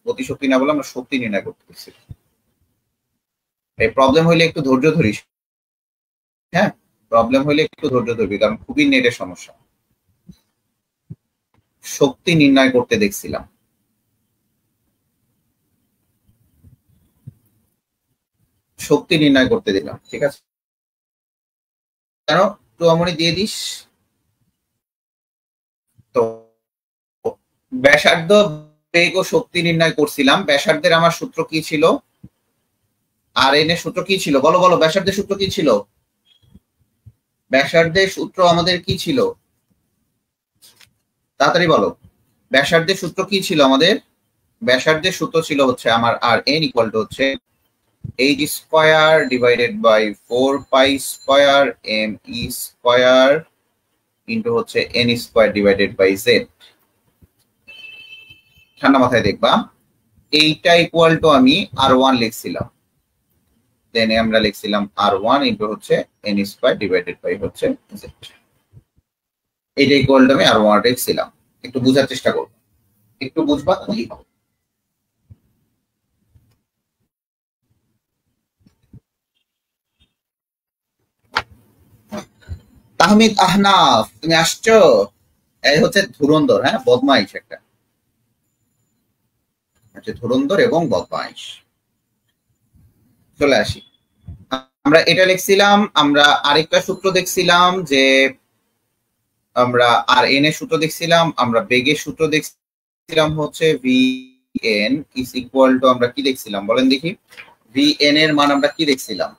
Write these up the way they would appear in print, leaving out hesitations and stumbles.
গতিশক্তি না বলে আমরা শক্তি নির্ণয় করতেছি। এই প্রবলেম হইলে একটু ধৈর্য ধরিস, হ্যাঁ প্রবলেম হইলে একটু ধৈর্য ধরবি, কারণ খুবই নেটের সমস্যা। শক্তি নির্ণয় করতে দেখছিলাম, শক্তি নির্ণয় করতে দিলাম, ঠিক আছে কেন টুয়ামনি দিয়ে দিস। তো ব্যাসার্ধ বেগ ও শক্তি নির্ণয় করছিলাম। ব্যাসার্ধের আমার সূত্র কি ছিল, আর এন এর সূত্র কি ছিল, বলো বলো, ব্যাসার্ধের সূত্র কি ছিল? ব্যাসার্ধের সূত্র আমাদের কি ছিল, তাড়াতাড়ি বলো। ব্যাসার্ধের সূত্র কি ছিল আমাদের? ব্যাসার্ধের সূত্র ছিল হচ্ছে আমার আর এন ইকুয়াল টু হচ্ছে H square divided by 4 pi square M E square into হচ্ছে N square divided by Z. ঠান্ডা মাথায় দেখবা, এইটা ইকুয়াল টু আমি আর ওয়ান লিখছিলাম, দেন আমরা লিখছিলাম আর ওয়ান ইন্টু হচ্ছে এন স্কয়ার ডিভাইডেড বাই হচ্ছে জেড। এইটা ইকুয়াল টু আমি আর ওয়ান লিখছিলাম। একটু বোঝার চেষ্টা করবো, একটু বুঝবা তাহলেই হবে। তাহমিদ আহনাফ তুমি আসছো? এই হচ্ছে ধুরন্ধর, হ্যাঁ বদমাইশ একটা, আচ্ছা ধুরন্ধর এবং বদমাইশ। চলে আসি, আমরা এটা লিখছিলাম, আমরা আরেকটা সূত্র দেখছিলাম যে আমরা আর এন এর সূত্র দেখছিলাম, আমরা বেগের সূত্র দেখছিলাম হচ্ছে V N is equal to, আমরা কি দেখছিলাম বলেন দেখি, ভি এন এর মান আমরা কি দেখছিলাম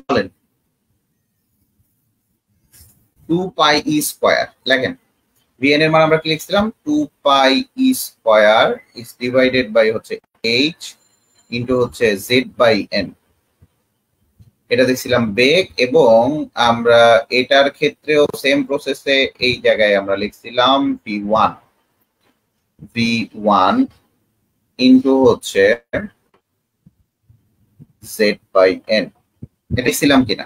বলেন, 2 পাই ই স্কয়ার। লেখেন ভি এন এর মান আমরা কি লিখছিলাম, 2 pi e square is divided by হচ্ছে এইচ ইন্টু হচ্ছে জেড বাই এন। এটা দেখছিলাম বেগ, এবং আমরা এটার ক্ষেত্রেও সেম প্রসেসে এই জায়গায় আমরা লিখছিলাম ভি ওয়ান ইন্টু হচ্ছে জেড বাই এন। এটা লিখছিলাম কিনা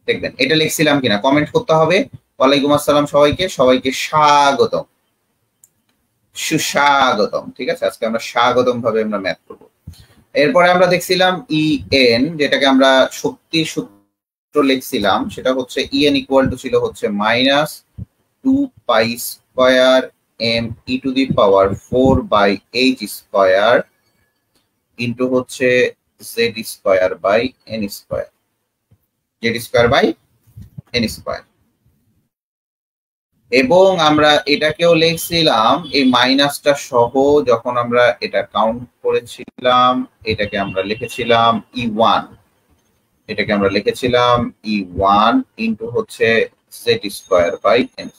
দেখবেন, এটা লিখছিলাম কিনা কমেন্ট করতে হবে। ওয়ালাইকুম আসসালাম সবাইকে, সবাইকে স্বাগতম, সুস্বাগতম। ঠিক আছে, আজকে আমরা স্বাগতম ভাবে আমরা ম্যাথ করবো। এরপরে আমরা দেখছিলাম ই এন, যেটাকে আমরা শক্তি সূত্র লিখছিলাম, সেটা হচ্ছে ই এন ইকুয়াল টু ছিল হচ্ছে minus 2 pi square M E to the power 4 by h square into হচ্ছে Z square by n square, Z square by n square. এবং আমরা এটাকেও লিখছিলাম এই মাইনাসটা সহ, যখন আমরা এটা কাউন্ট করেছিলাম এটাকে আমরা লিখেছিলাম ই ওয়ান, এটাকে আমরা লিখেছিলাম ই ওয়ান ইন্টু হচ্ছে জেড স্কয়ার বাই এন।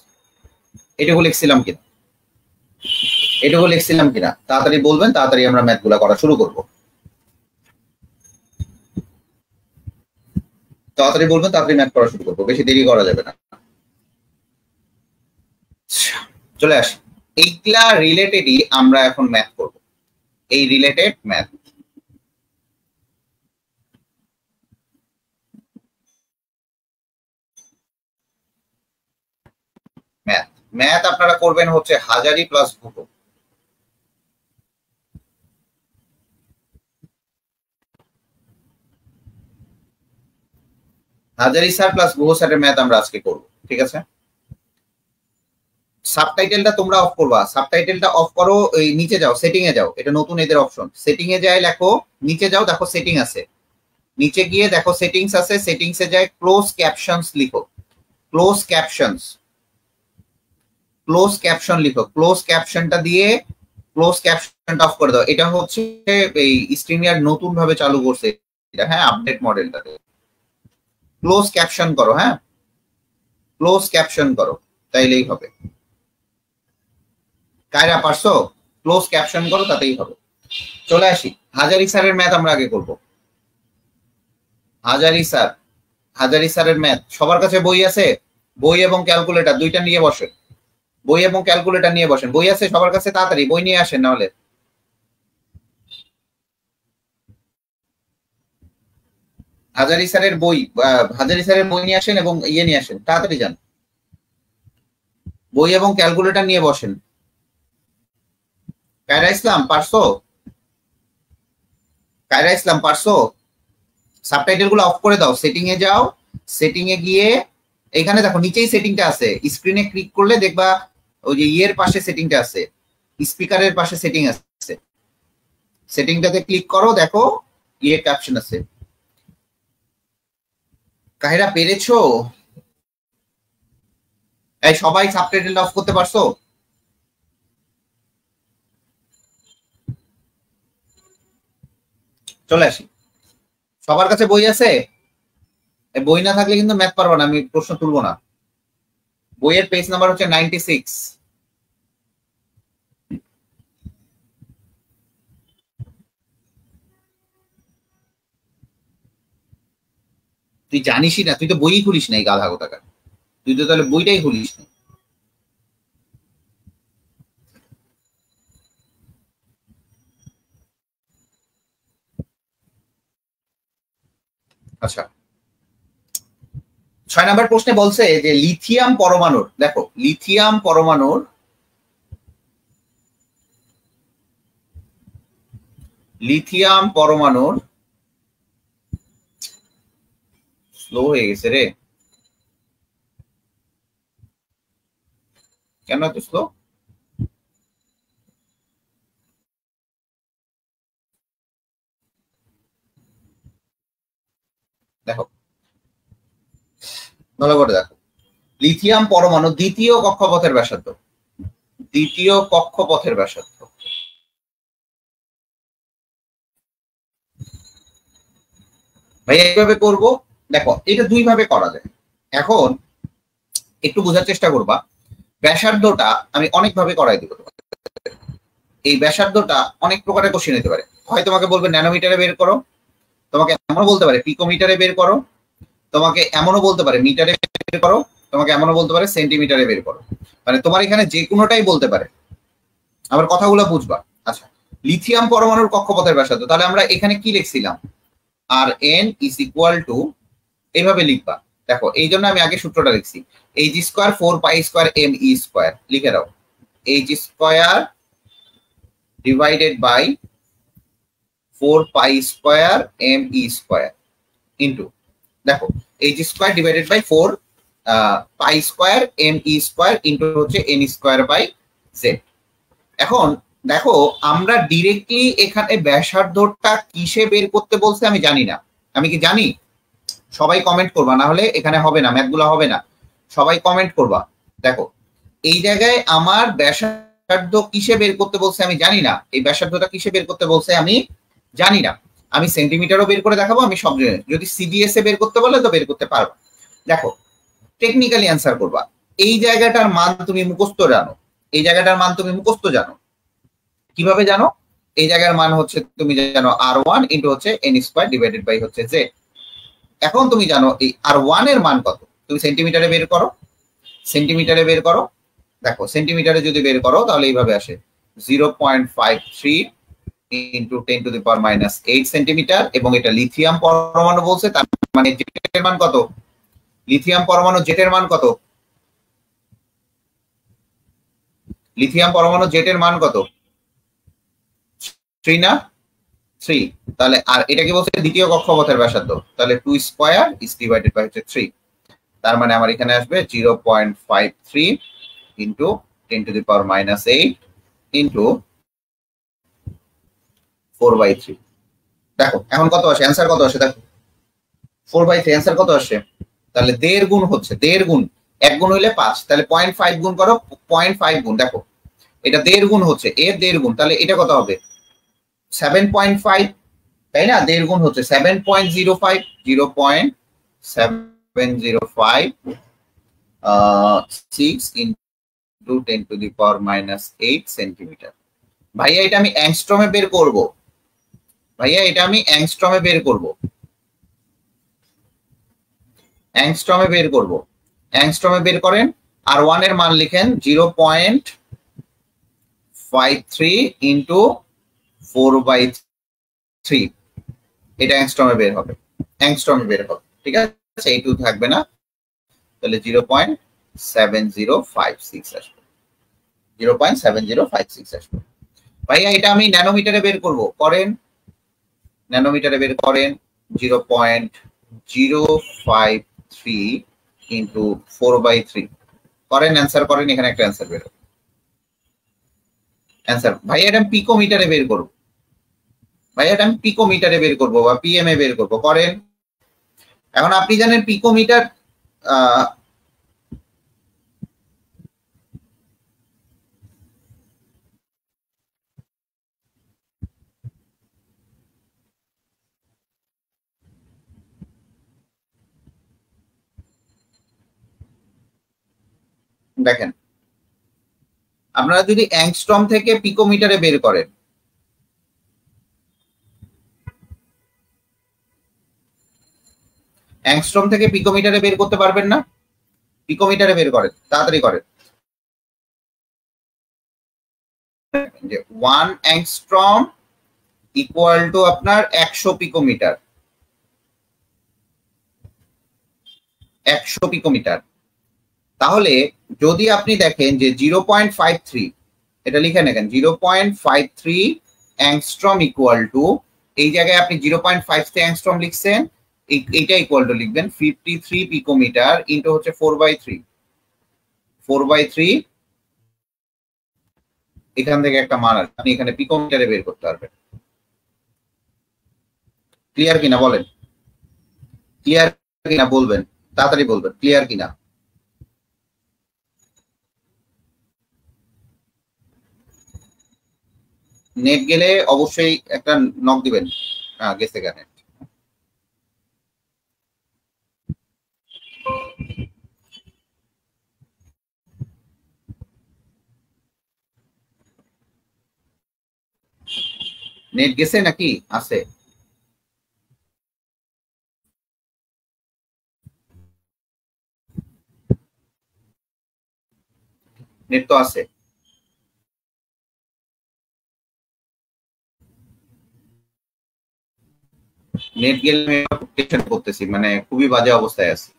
এটুকু লিখছিলাম কিনা, এটুকু লিখছিলাম কিনা তাড়াতাড়ি বলবেন, তাড়াতাড়ি আমরা ম্যাথ গুলা করা শুরু করবো। তাড়াতাড়ি বলবেন, তাড়াতাড়ি ম্যাথ করা শুরু করবো, বেশি দেরি করা যাবে না। চলে আসি, এইগুলা রিলেটেডই আমরা এখন ম্যাথ করব, এই রিলেটেড ম্যাথ। ম্যাথ ম্যাথ আপনারা করবেন হচ্ছে হাজারি প্লাস ভূগোল। হাজারি স্যার প্লাস ভূগোল স্যারের ম্যাথ আমরা আজকে করব, ঠিক আছে। সাবটাইটেলটা তোমরা অফ করবা, সাবটাইটেলটা অফ করো, এই নিচে যাও, সেটিং এ যাও, এটা নতুন এদের অপশন, সেটিং এ যায় লেখো, নিচে যাও দেখো সেটিং আছে, নিচে গিয়ে দেখো সেটিংস আছে, সেটিংস এ যায় ক্লোজ ক্যাপশনস লিখো, ক্লোজ ক্যাপশনস, ক্লোজ ক্যাপশন লিখো, ক্লোজ ক্যাপশনটা দিয়ে ক্লোজ ক্যাপশনটা অফ করে দাও। এটা হচ্ছে এই স্ট্রিমিয়ার নতুন ভাবে চালু করছে এটা, হ্যাঁ আপডেট মডেলটাতে। ক্লোজ ক্যাপশন করো, হ্যাঁ ক্লোজ ক্যাপশন করো, তাইলেই হবে। কায়রা পারছো? ক্লোজ ক্যাপশন করো, তাতেই হবে। চলে আসি, হাজারি স্যারের ম্যাথ আমরা আগে করব। হাজারি স্যার, হাজারি স্যারের ম্যাথ সবার কাছে বই আছে? বই এবং ক্যালকুলেটর দুইটা নিয়ে বসেন, বই এবং ক্যালকুলেটর নিয়ে বসেন। বই আছে সবার কাছে? তাড়াতাড়ি বই নিয়ে আসেন, নাহলে হাজারি স্যারের বই, হাজারি স্যারের বই নিয়ে আসেন এবং ইয়ে নিয়ে আসেন, তাড়াতাড়ি যান, বই এবং ক্যালকুলেটর নিয়ে বসেন। কায়রা ইসলাম পারছো? কায়রা ইসলাম পারছো? সাবটাইটেল গুলো অফ করে দাও, সেটিং এ যাও, সেটিং এ গিয়ে এখানে দেখো নিচেই সেটিংটা আছে, স্ক্রিনে ক্লিক করলে দেখবা ওই যে ইয়ের পাশে সেটিংটা আছে, স্পিকারের পাশে সেটিং আছে, সেটিংটাতে ক্লিক করো, দেখো ইয়ে ক্যাপশন আছে। কাহিরা পেরেছো? এই সবাই সাবটাইটেল অফ করতে পারছো? চলে আসি। সবার কাছে বই আছে? বই না থাকলে কিন্তু ম্যাথ পারবো না, আমি প্রশ্ন তুলবো না। বইয়ের পেজ নাম্বার হচ্ছে 96। তুই জানিসই না, তুই তো বই খুলিস নাই গাধা কোথাকার, তুই তো তাহলে বইটাই খুলিস না। আচ্ছা, 6 নম্বর প্রশ্নে বলছে যে লিথিয়াম পরমাণুর, দেখো লিথিয়াম পরমাণুর স্লো হয়ে গেছে রে, কেন এত স্লো? দেখো ভালো করে দেখো, লিথিয়াম পরমাণু দ্বিতীয় কক্ষপথের ব্যাসার্ধ, দ্বিতীয় কক্ষপথের ব্যাসার্ধ। ভাই এইভাবে করব, দেখো এটা দুই ভাবে করা যায়। এখন একটু বোঝার চেষ্টা করবা, ব্যাসার্ধটা আমি অনেক ভাবে করাই দেবো। এই ব্যাসার্ধটা অনেক প্রকারের কোশ্চেন হতে পারে, হয় তোমাকে বলবে ন্যানোমিটারে বের করো, তোমাকে এমনও বলতে পারে পিকোমিটারে বের করো, তোমাকে এমনও বলতে পারে মিটারে বের করো, তোমাকে এমনও বলতে পারে সেন্টিমিটারে বের করো, মানে তোমার এখানে যে কোনোটাই বলতে পারে। আমার কথাগুলো বুঝবা। আচ্ছা, লিথিয়াম পরমাণুর কক্ষপথের ব্যাসার্ধ, তাহলে আমরা এখানে কি লিখছিলাম? R N is equal to, এইভাবে লিখবা। দেখো এই জন্য আমি আগে সূত্রটা লিখছি, h square 4 pi square m e square, লিখে দাও h square divided by 4 pi square m e square into, দেখো h square divided by 4 pi square m e square into হচ্ছে এন স্কোয়ার বাই জেড। এখন দেখো আমরা directly এখানে ব্যাসার্ধটা কিসে বের করতে বলছে আমি জানি না, আমি কি জানি? সবাই কমেন্ট করবা, না হলে এখানে হবে না, ম্যাথগুলো হবে না, সবাই কমেন্ট করবা। দেখো এই জায়গায় আমার ব্যাসার্ধ কিসে বের করতে বলছে আমি জানি না, এই ব্যাসার্ধটা কিসে বের করতে বলছে আমি জানি না। আমি সেন্টিমিটারও বের করে দেখাবো, আমি সব জানি, যদি সিডিএস এ বের করতে বলে তো বের করতে পারবো। দেখো টেকনিক্যালি অ্যান্সার করবা, এই জায়গাটার মান তুমি মুখস্থ জানো, এই জায়গাটার মান তুমি মুখস্থ জানো, কিভাবে জানো? এই জায়গার মান হচ্ছে তুমি জানো R1 ইন্টু হচ্ছে এন স্কোয়ার ডিভাইডেড বাই হচ্ছে জেড। এখন তুমি জানো এই R1 এর মান কত, তুমি সেন্টিমিটারে বের করো, সেন্টিমিটারে বের করো। দেখো সেন্টিমিটারে যদি বের করো তাহলে এইভাবে আসে 0.53 ইন্টু 10⁻⁻8 সেন্টিমিটার, এবং এটা লিথিয়াম পরমাণু বলছে, তার মানে জেটের মান কত? লিথিয়াম পরমাণু জেটের মান কত? লিথিয়াম পরমাণু জেটের মান কত? 3 না? 3। তাহলে আর এটা কি বলছে? দ্বিতীয় কক্ষপথের ব্যাসার্ধ, তাহলে 2 স্কয়ার ইজ ডিভাইডেড বাই 3, তার মানে আমার এখানে আসবে 0.53 ইন্টু 10⁻⁻8 ইন্টু 4/3। দেখো এখন কত আসে, অ্যান্সার কত আসে? দেখো 4/3 অ্যান্সার কত আসে? তাহলে 1.5 গুণ হচ্ছে, 1.5 গুণ, 1 গুণ হইলে 5, তাহলে 0.5 গুণ করো, 0.5 গুণ, দেখো এটা 1.5 গুণ হচ্ছে, এর 1.5 গুণ, তাহলে এটা কত হবে? 7.5, তাই না? 1.5 গুণ হচ্ছে 7.05, 0.705 6 ইন্টু 10⁻⁸ সেন্টিমিটার। ভাইয়া এটা আমি অ্যাংস্ট্রমে বের করব, ভাইয়া এটা আমি অ্যাংস্ট্রমে বের করব, অ্যাংস্ট্রমে বের করব। অ্যাংস্ট্রমে বের করেন, আর 1 এর মান লিখেন 0.53 ইন্টু 4/3, এটা অ্যাংস্ট্রমে বের হবে, অ্যাংস্ট্রমে বের হবে, ঠিক আছে? এইটুকু থাকবে না, তাহলে 0.7056 আসবে, 0.7056 আসবে। ভাইয়া এটা আমি ন্যানোমিটারে বের করব, করেন ন্যানোমিটারে বের করেন 0.053 ইন্টু 4/3 করেন, অ্যান্সার করেন, এখানে একটা অ্যান্সার বের হবে। অ্যান্সার ভাইয়া এটা আমি পিকোমিটারে বের করব, ভাইয়া এটা আমি পিকোমিটারে বের করব বা পিএম এ বের করব, করেন। এখন আপনি জানেন পিকোমিটার দেখেন, আপনারা যদি অ্যাংস্ট্রম থেকে পিকোমিটারে বের করেন, অ্যাংস্ট্রম থেকে পিকোমিটারে বের করতে পারবেন না? পিকোমিটারে বের করেন, তাড়াতাড়ি করেন। যে 1 অ্যাংস্ট্রম ইকুয়াল টু আপনার 100 পিকোমিটার, 100 পিকোমিটার। তাহলে যদি আপনি দেখেন যে 0.53, এটা লিখে নেবেন 0.53 অ্যাংস্ট্রম ইকুয়াল টু, এই জায়গায় আপনি 0.53 অ্যাংস্ট্রম লিখছেন, এইটা ইকুয়াল টু লিখবেন 53 পিকোমিটার ইন্টু হচ্ছে 4/3, 4/3 এখান থেকে একটা মান আছে, আপনি এখানে পিকোমিটারে বের করতে পারবেন। ক্লিয়ার কিনা বলেন, ক্লিয়ার কিনা বলবেন, তাড়াতাড়ি বলবেন ক্লিয়ার কিনা। নেট গেলে অবশ্যই একটা নক দিবেন। হ্যাঁ গেছে কেন, নেট গেছে নাকি আছে? নেট তো আছে। নেট গেলে টেনশন করতেছি, মানে খুবই বাজে অবস্থায় আছি।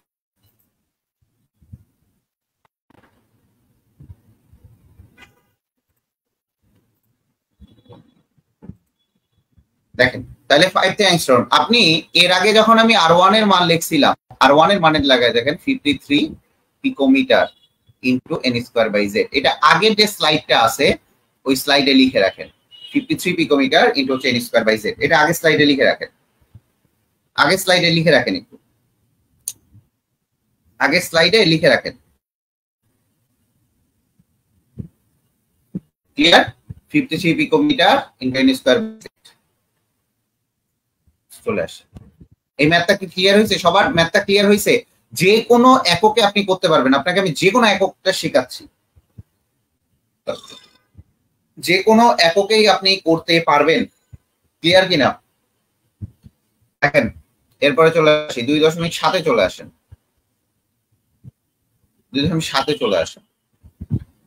দেখেন তাহলে 5 তে অ্যাংস্ট্রম, আপনি এর আগে যখন আমি R1 এর মান লিখছিলাম, R1 এর মানের লাগায় দেখেন 53 পিকোমিটার ইনটু n²/z, এটা আগের যে স্লাইডটা আছে ওই স্লাইডে লিখে রাখেন 53 পিকোমিটার ইনটু n²/z, এটা আগের স্লাইডে লিখে রাখেন, আগের স্লাইডে লিখে রাখেন, একটু আগের স্লাইডে লিখে রাখেন। ক্লিয়ার? 53 পিকোমিটার ইনটু n²/z চলে আসে। এই ম্যাথটা কি ক্লিয়ার হয়েছে? সবার ম্যাথটা ক্লিয়ার হয়েছে? যে কোনো এককে আপনি করতে পারবেন, আপনাকে আমি যে কোনো এককটা শেখাচ্ছি, যে কোনো এককেই আপনি করতে পারবেন। ক্লিয়ার কিনা? দেখেন এরপরে চলে আসি 2.7 চলে আসেন, 2.7 চলে আসেন।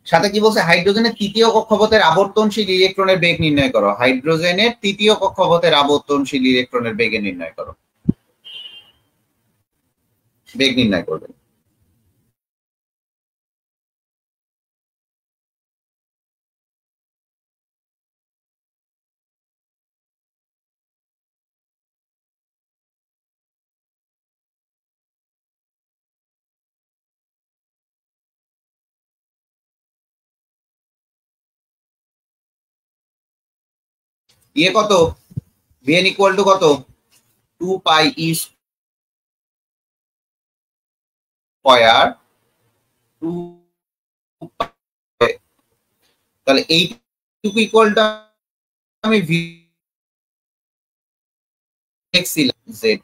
সাথে কি বলছে? হাইড্রোজেনের তৃতীয় কক্ষপথের আবর্তনশীল ইলেকট্রনের বেগ নির্ণয় করো, হাইড্রোজেনের তৃতীয় কক্ষপথের আবর্তনশীল ইলেকট্রনের বেগে নির্ণয় করো, বেগ নির্ণয় করবেন। ইয়ে কত? ভিএন ইকুয়াল টু কত? 2πe স্কয়ার 2, তাহলে এইটুকু ইকুয়াল টু আমি ভি লিখছিলাম zn,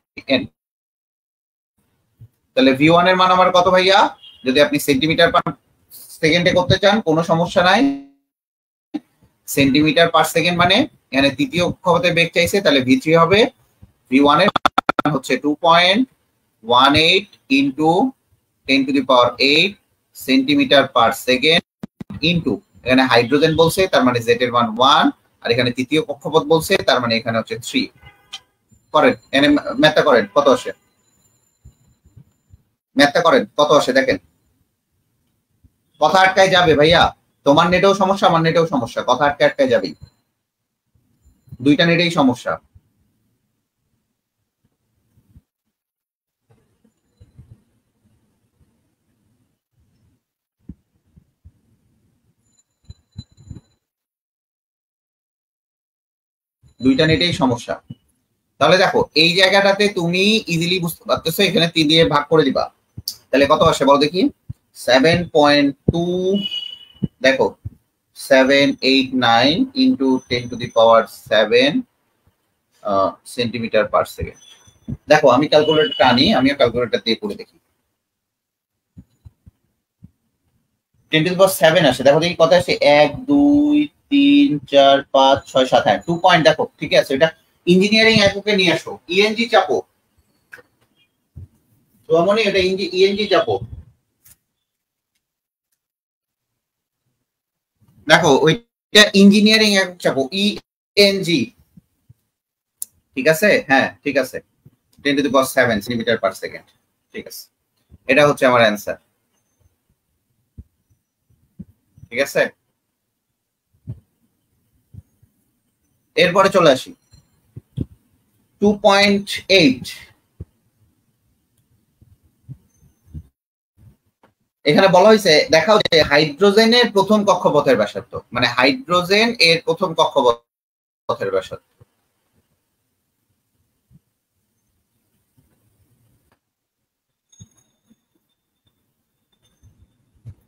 তাহলে v1 এর মান আমার কত ভাইয়া? যদি আপনি সেন্টিমিটার পার সেকেন্ডে করতে চান কোনো সমস্যা নাই, সেন্টিমিটার পার সেকেন্ড মানে এখানে তৃতীয় কক্ষপথে বেগ চাইছে, তাহলে v3 হবে, v1 এর মান হচ্ছে 2.18 into 10⁸ centimetre per second into, এখানে হাইড্রোজেন বলছে তার মানে z এর মান 1, আর এখানে তৃতীয় কক্ষপথ বলছে তার মানে এখানে হচ্ছে 3। করেন এনে ম্যাথটা করেন, কত আসে? ম্যাথটা করেন কত আসে দেখেন। কথা আটকায় যাবে ভাইয়া, তোমার নেটেও সমস্যা আমার নেটেও সমস্যা, কথা আটকায় যাবেই। দুইটা নেটেই সমস্যা। দুইটা নেটেই সমস্যা। তাহলে দেখো এই জায়গাটাতে তুমি ইজিলি বুঝতে পারতেছো, এখানে 3 দিয়ে ভাগ করে দিবা, তাহলে কত আসে বলো দেখি? 7.2, দেখো 789 ইন্টু 10⁻7 সেন্টিমিটার পার সেকেন্ড। দেখো আমি ক্যালকুলেটরটা আনি, আমিও ক্যালকুলেটর দিয়ে করে দেখি। 10⁻7 আসে, দেখো দেখি কত আসে? 1 2 3 4 5 6 7 8 2 পয়েন্ট। দেখো ঠিক আছে, এটা ইঞ্জিনিয়ারিং এককে নিয়ে আসো, ইএনজি চাপো তো মনে, এটা ইএনজি চাপো। দেখো ওইটা ইঞ্জিনিয়ারিং একক চাপো, ইএনজি। ঠিক আছে, হ্যাঁ ঠিক আছে, 10⁻7 সেন্টিমিটার পার সেকেন্ড। ঠিক আছে, এটা হচ্ছে আমার অ্যান্সার। ঠিক আছে, এরপরে চলে আসি 2.8। এখানে বলা হয়েছে দেখাও যে হাইড্রোজেনের প্রথম কক্ষপথের ব্যাসার্ধ, মানে হাইড্রোজেন এর প্রথম কক্ষপথের ব্যাসার্ধ।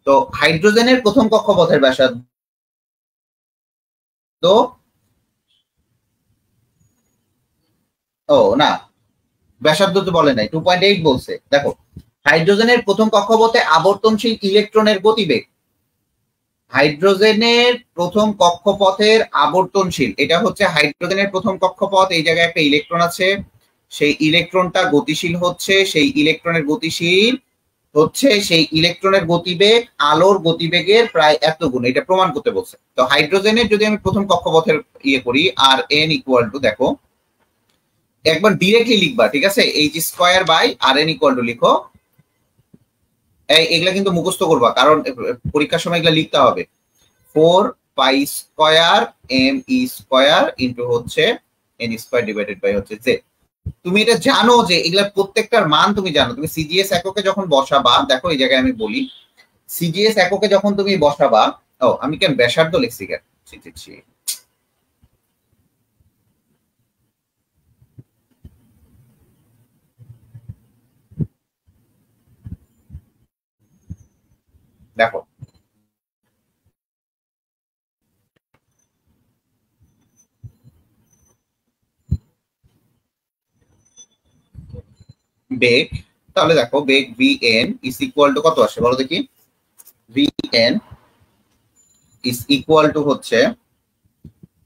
তো হাইড্রোজেনের প্রথম কক্ষপথের ব্যাসার্ধ ও না, ব্যাসার্ধ তো বলে নাই, 2.8 বলছে। দেখো হাইড্রোজেনের প্রথম কক্ষপথে আবর্তনশীল ইলেকট্রনের গতিবেগ, হাইড্রোজেনের প্রথম কক্ষপথের আবর্তনশীল, এটা হচ্ছে হাইড্রোজেনের প্রথম কক্ষপথ, এই জায়গায় একটা ইলেকট্রন আছে, সেই ইলেকট্রনটা গতিশীল হচ্ছে, সেই ইলেকট্রনের গতিশীল হচ্ছে, সেই ইলেকট্রনের গতিবেগ আলোর গতিবেগের প্রায় এত গুণ, এটা প্রমাণ করতে বলছে। তো হাইড্রোজেনের যদি আমি প্রথম কক্ষপথের ইয়ে করি, আর এন ইকুয়াল টু, দেখো একবার ডিরেক্টলি লিখবা, ঠিক আছে, H square by R N equal to লিখো। এগুলা কিন্তু মুখস্থ করবা, কারণ পরীক্ষার সময় এগুলা লিখতে হবে। 4 pi square M E square into হচ্ছে এন স্কয়ার ডিভাইডেড বাই হচ্ছে জে। তুমি এটা জানো যে এগুলা প্রত্যেকটার মান তুমি জানো, তুমি সিজিএস এককে যখন বসাবা, দেখো এই জায়গায় আমি বলি, সিজিএস এককে যখন তুমি বসাবা, ও আমি কেন ব্যাসার্ধ লিখছি কেন, দেখো বেগ, তাহলে দেখো বেগ vn ইজ ইকুয়াল টু কত আসে বলো দেখি? vn ইজ ইকুয়াল টু হচ্ছে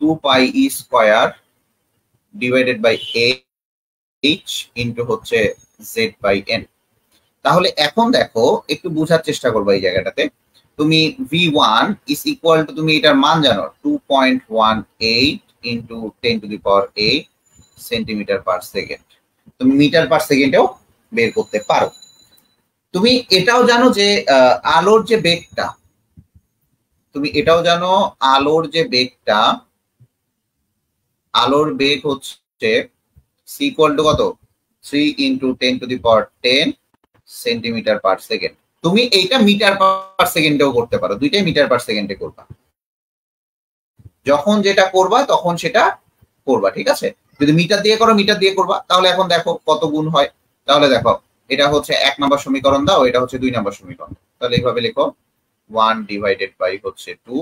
2 pi e square divided by h into হচ্ছে z বাই n। তাহলে এখন দেখো একটু বোঝার চেষ্টা করবো এই জায়গাটাতে, তুমি v1 ইজ ইকুয়াল টু, তুমি এটার মান জানো 2.18 ইন্টু 10⁸ সেন্টিমিটার পার সেকেন্ড, তুমি মিটার পার সেকেন্ডেও বের করতে পারো। তুমি এটাও জানো যে আলোর যে বেগটা, তুমি এটাও জানো আলোর যে বেগটা, আলোর বেগ হচ্ছে সি ইকুয়াল টু কত? 3 ইন্টু 10⁻10 সেন্টিমিটার পার সেকেন্ড। তুমি এইটা মিটার পার সেকেন্ডেও করতে পারো, দুইটাই মিটার পার সেকেন্ডে করবা, যখন যেটা করবা তখন সেটা করবা। ঠিক আছে, যদি মিটার দিয়ে করো মিটার দিয়ে করবা। তাহলে এখন দেখো কত গুণ হয়, তাহলে দেখো এটা হচ্ছে 1 নম্বর সমীকরণ দাও, এটা হচ্ছে 2 নম্বর সমীকরণ, তাহলে এইভাবে লিখো 1 ডিভাইডেড বাই হচ্ছে 2,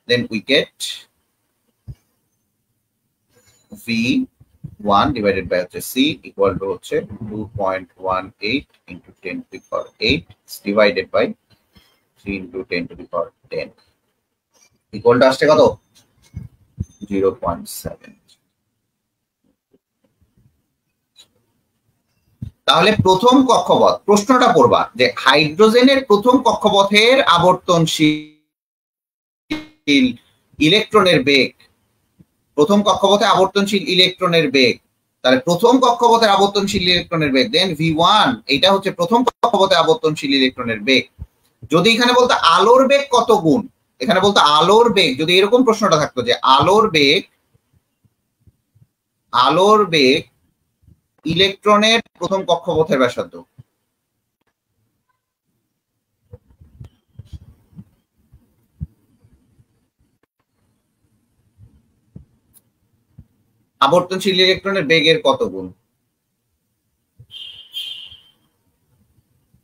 then we get v1 divided by হচ্ছে c ইকুয়াল টু হচ্ছে 2.18 into 10⁸8 divided by 3 into 10⁻10 equal to আসছে কত? 0.7। তাহলে প্রথম কক্ষপথ, প্রশ্নটা পড়বা যে হাইড্রোজেনের প্রথম কক্ষপথের আবর্তনশীল ইলেকট্রনের বেগ, প্রথম কক্ষপথে আবর্তনশীল ইলেকট্রনের বেগ, তাহলে প্রথম কক্ষপথের আবর্তনশীল ইলেকট্রনের বেগ, দেন v1 এটা হচ্ছে প্রথম কক্ষপথে আবর্তনশীল ইলেকট্রনের বেগ। যদি এখানে বলতো আলোর বেগ কত গুণ, এখানে বলতো আলোর বেগ, যদি এরকম প্রশ্নটা থাকতো যে আলোর বেগ আলোর বেগ ইলেকট্রনের প্রথম কক্ষপথের ব্যাসার্ধ। আবর্তনশীল ইলেকট্রনের বেগের কত গুণ?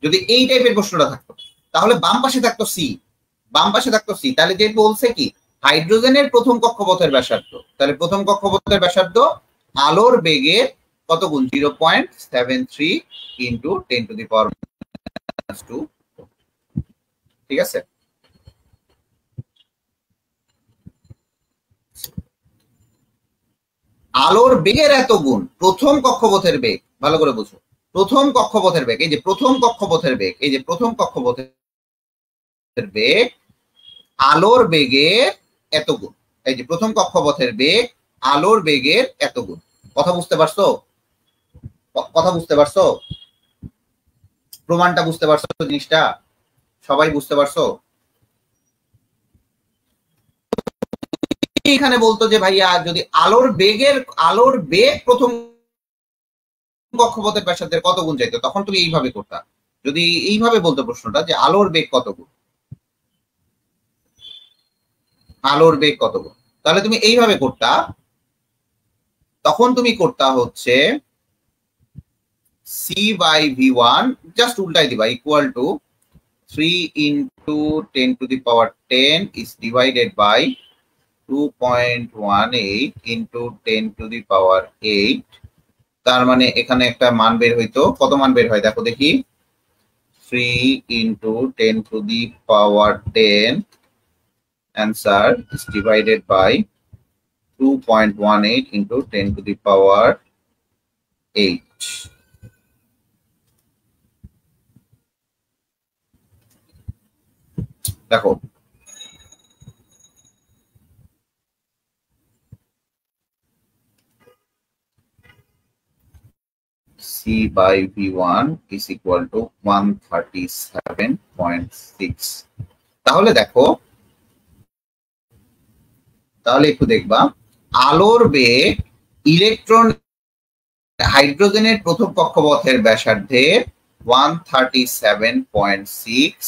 যদি এই টাইপের প্রশ্নটা থাকতো তাহলে বাম পাশে থাকতো সি, বাম পাশে থাকতো সি, তাহলে যে বলছে কি হাইড্রোজেনের প্রথম কক্ষপথের ব্যাসার্ধ, তাহলে প্রথম কক্ষপথের ব্যাসার্ধ আলোর বেগের কত গুণ? 0.73 ইন্টু 10⁻²। ঠিক আছে, আলোর বেগের এত গুণ প্রথম কক্ষপথের বেগ, ভালো করে বুঝো, প্রথম কক্ষপথের বেগ, এই যে প্রথম কক্ষপথের বেগ, এই যে প্রথম কক্ষপথের বেগ আলোর বেগের এত গুণ, এই যে প্রথম কক্ষপথের বেগ আলোর বেগের এত গুণ। কথা বুঝতে পারছো? কথা বুঝতে পারছো? প্রমাণটা বুঝতে পারছো? জিনিসটা সবাই বুঝতে পারছো? এখানে বলতো যে ভাইয়া যদি আলোর বেগ প্রথম কক্ষপথের ব্যাসার্ধের কত গুণ চাইতো, তখন তুমি এইভাবে করতা। যদি এইভাবে বলতো প্রশ্নটা যে আলোর বেগ কত গুণ, আলোর বেগ কত গুণ, তাহলে তুমি এইভাবে করতা। তখন তুমি করতা হচ্ছে সি বাই ভি1 জাস্ট উল্টাই দিবা, equal to 3 into 10⁻10 is divided by 2.18 into 10⁻8। তার মানে এখানে একটা মান বের হইতো, কত মান বের হয় দেখো দেখি, 3 into 10⁻10 answer is divided by 2.18 into 10⁻8। দেখো C by V1 is equal to 137.6। তাহলে দেখো, তাহলে একটু দেখবা আলোর বেগ ইলেকট্রন হাইড্রোজেনের প্রথম কক্ষপথের ব্যাসার্ধের 137.6।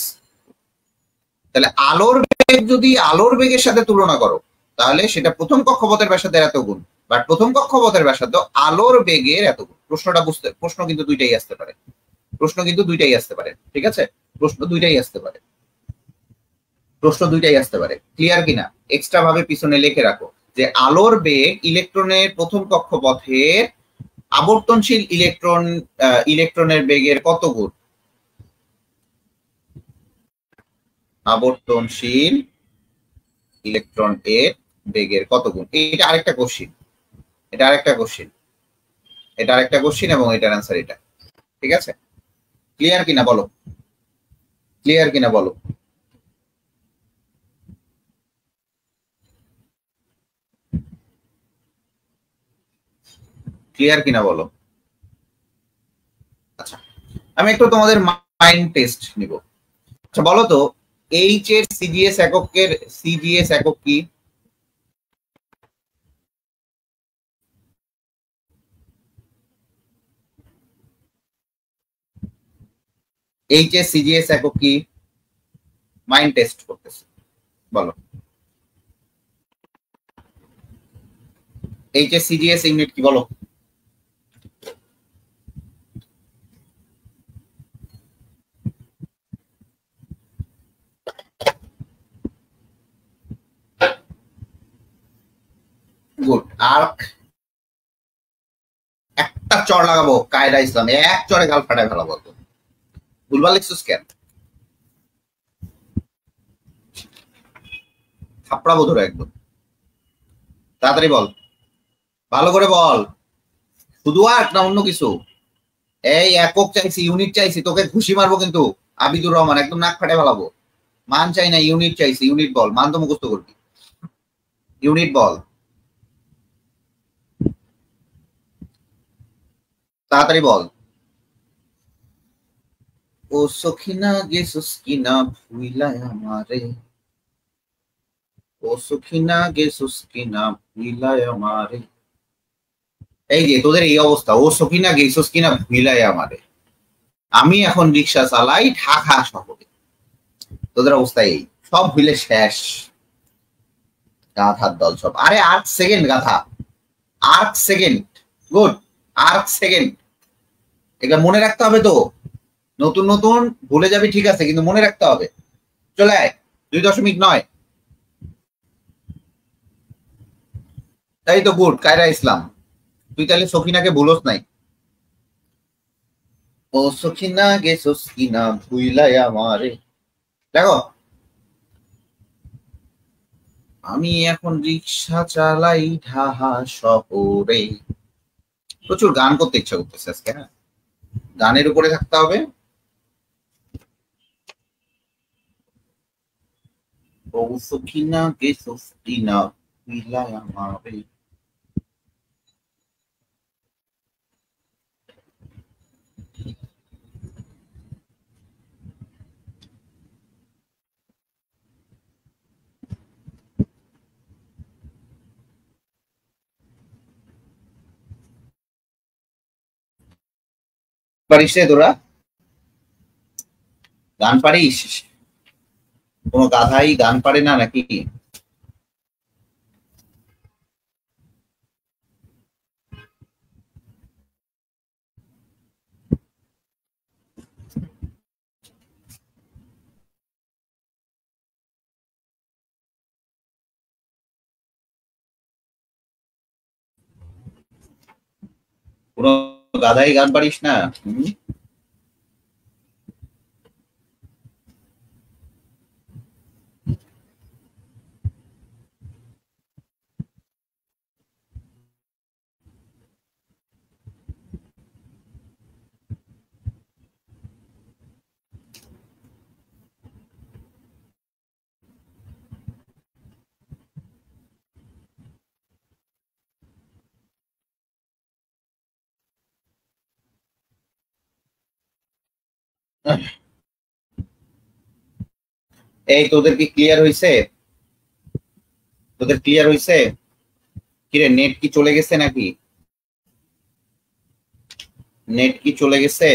তাহলে আলোর বেগ যদি আলোর বেগের সাথে তুলনা করো তাহলে সেটা প্রথম কক্ষপথের ব্যাসার্ধের এত গুণ, বাট প্রথম কক্ষপথের ব্যাসার্ধ আলোর বেগের এত গুণ। প্রশ্নটা বুঝতে, প্রশ্ন কিন্তু দুইটাই আসতে পারে, প্রশ্ন কিন্তু দুইটাই আসতে পারে। ঠিক আছে, প্রশ্ন দুইটাই আসতে পারে, প্রশ্ন দুইটাই আসতে পারে। ক্লিয়ার কিনা? এক্সট্রা ভাবে পিছনে লিখে রাখো যে আলোর বেগ ইলেকট্রনের প্রথম কক্ষপথের আবর্তনশীল ইলেকট্রনের বেগের কত গুণ? আবর্তনশীল ইলেকট্রন এর বেগের কত গুণ? এটা আরেকটা কোশ্চিন, এটা আরেকটা কোশ্চিন, এটা আরেকটা কোশ্চিন এবং এটার অ্যান্সার এটা। ঠিক আছে, ক্লিয়ার কিনা বলো, ক্লিয়ার কিনা বলো। ক্লিয়ার কিনা বলো। আচ্ছা, আমি একটু তোমাদের মাইন্ড টেস্ট নিব। আচ্ছা বলো তো, এইচ এর সিজিএস এককের সিজিএস একক কি? এইচ এর সিজিএস একক কি? মাইন্ড টেস্ট করতেছে, বলো। এইচ এর সিজিএস ইউনিট কি বলো? গুড। আর একটা চড় লাগাবো কায়দা ইসলামে, এক চড়ে গাল ফাটায় ফেলাবো। ভুলভাল লিখছিস কেন? থাপড়াবো ধরো একদম। তাড়াতাড়ি বল, ভালো করে বল। শুধু আর্ট না অন্য কিছু? এই একক চাইছি, ইউনিট চাইছি, তোকে ঘুষি মারবো কিন্তু। আবিদুর রহমান একদম নাক ফাটায় ফেলাবো। মান চাই না, ইউনিট চাইছি, ইউনিট বল। মান তো মুখস্থ করবি, ইউনিট বল তাড়াতাড়ি বল। ও সখিনা গেছুস কিনা ভুইলায় আমারে, ও সখিনা গেছুস কিনা ভুইলায় আমারে। এই যে তোদের এই অবস্থা, ও সকিনা গেছস কিনা ভুলাই আমারে, আমি এখন রিক্সা চালাই ঢাকা শহরে, তোদের অবস্থা এই, সব ভুলে শেষ, গাধার দল সব। আরে 8 সেকেন্ড গাধা, 8 সেকেন্ড, গুড, 8 সেকেন্ড, এটা মনে রাখতে হবে তো, নতুন নতুন ভুলে যাবি ঠিক আছে, কিন্তু মনে রাখতে হবে। চলে আয় 2.9। তাই তো, গুড কায়রা ইসলাম, তুই তাহলে সখিনাকে ভুলোস নাই। ও সখিনা গেছস কিনা ভুইলাই আমারে, দেখো আমি এখন রিক্সা চালাই ঢাহা শহরে। প্রচুর গান করতে ইচ্ছা করতেছে আজকে, হ্যাঁ গানের উপরে থাকতে হবে। ও সখিনা গেছস কিনা ভুইলাই আমারে। পারিস রে তোরা, গান পারিস? কোনো গাধাই গান পারে না নাকি? কোনো গাধাই গান পারিস না? এই তোদের কি ক্লিয়ার হইছে? তোদের ক্লিয়ার হইছে? কিরে নেট কি চলে গেছে নাকি? নেট কি চলে গেছে?